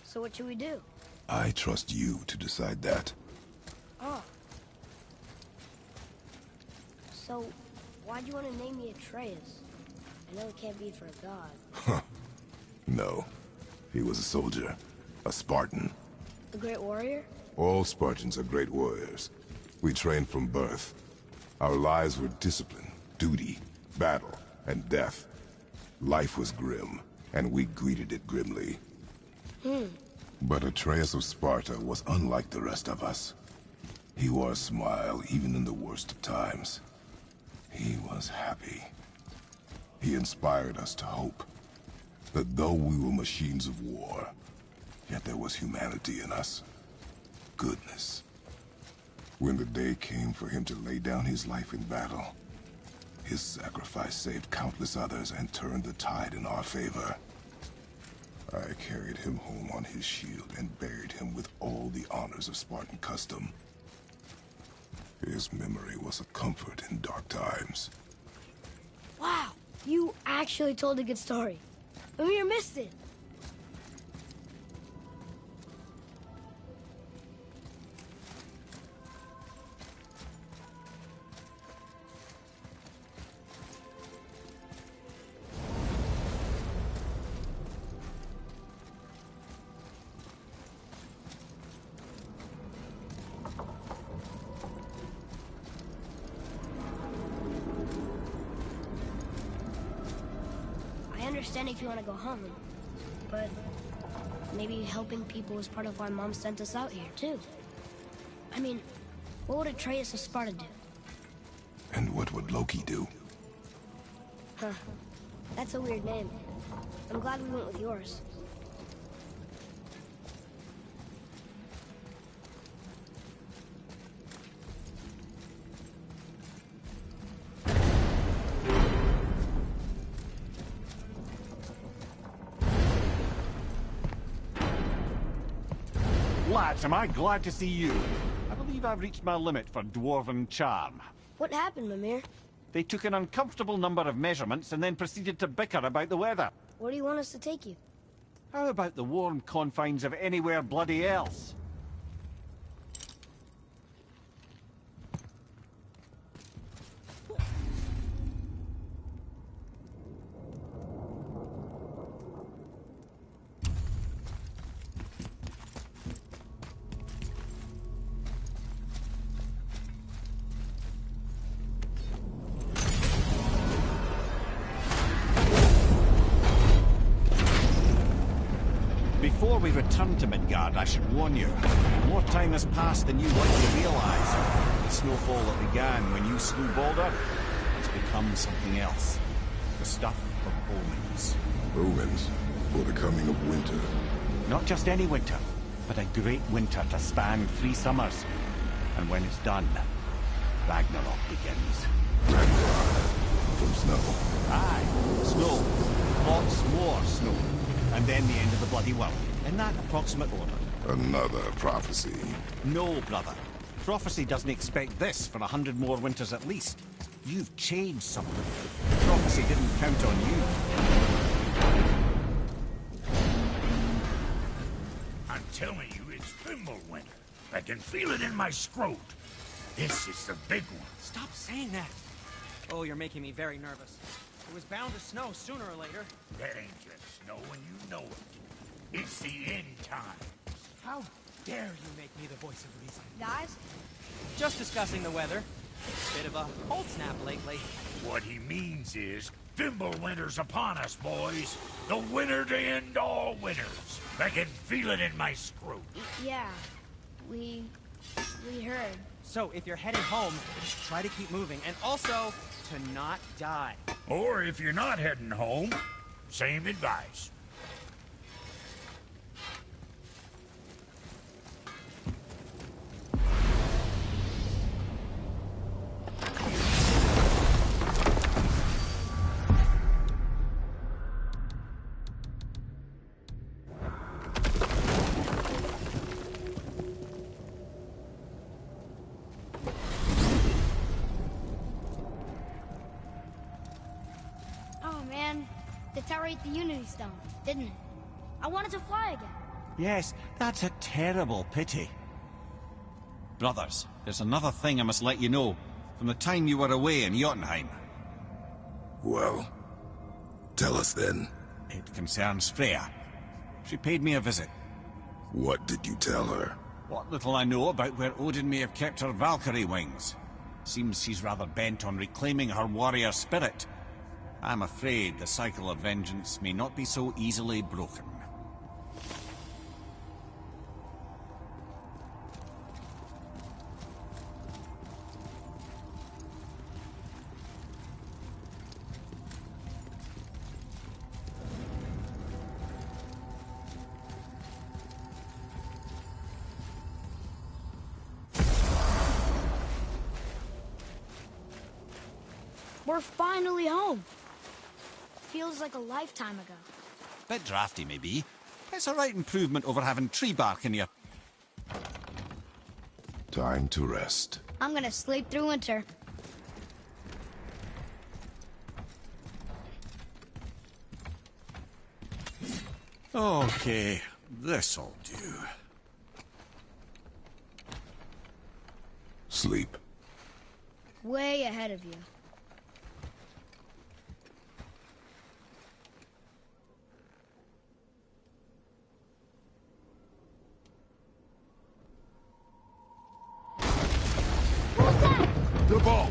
So what should we do? I trust you to decide that. Oh. So, why'd you want to name me Atreus? I know it can't be for a god. Huh. No. He was a soldier. A Spartan. A great warrior? All Spartans are great warriors. We trained from birth. Our lives were discipline, duty, battle, and death. Life was grim, and we greeted it grimly. But Atreus of Sparta was unlike the rest of us. He wore a smile even in the worst of times. He was happy. He inspired us to hope. That though we were machines of war, yet there was humanity in us. Goodness. When the day came for him to lay down his life in battle, his sacrifice saved countless others and turned the tide in our favor. I carried him home on his shield and buried him with all the honors of Spartan custom. His memory was a comfort in dark times. Wow, you actually told a good story. Amir missed it. I understand if you want to go home, but maybe helping people is part of why Mom sent us out here, too. I mean, what would Atreus of Sparta do? And what would Loki do? Huh. That's a weird name. I'm glad we went with yours. Lads, am I glad to see you. I believe I've reached my limit for dwarven charm. What happened, Mimir? They took an uncomfortable number of measurements and then proceeded to bicker about the weather. Where do you want us to take you? How about the warm confines of anywhere bloody else? Before we return to Midgard, I should warn you. More time has passed than you likely realize. The snowfall that began when you slew Baldur has become something else. The stuff of omens. Omens for the coming of winter. Not just any winter, but a great winter to span 3 summers. And when it's done, Ragnarok begins. Ragnarok from snow. Aye, snow. Lots more snow. And then the end of the bloody world. In that approximate order. Another prophecy. No, brother. Prophecy doesn't expect this for 100 more winters at least. You've changed something. Prophecy didn't count on you. I'm telling you, it's Fimbulwinter. I can feel it in my scrot. This is the big one. Stop saying that. Oh, you're making me very nervous. It was bound to snow sooner or later. That ain't just snow, and you know it. It's the end time. How dare you make me the voice of reason? Guys? Just discussing the weather. Bit of a cold snap lately. What he means is, Fimbulwinter's upon us, boys. The winter to end all winters. I can feel it in my scrot. Yeah. We heard. So, if you're heading home, try to keep moving, and also to not die. Or if you're not heading home, same advice. The Unity Stone, didn't it? I wanted to fly again. Yes, that's a terrible pity. Brothers, there's another thing I must let you know. From the time you were away in Jotunheim. Well, tell us then. It concerns Freya. She paid me a visit. What did you tell her? What little I know about where Odin may have kept her Valkyrie wings. Seems she's rather bent on reclaiming her warrior spirit. I'm afraid the cycle of vengeance may not be so easily broken. We're finally home. Feels like a lifetime ago. Bit drafty, maybe. It's a right improvement over having tree bark in your... Time to rest. I'm gonna sleep through winter. Okay, this'll do. Sleep. Way ahead of you. The ball!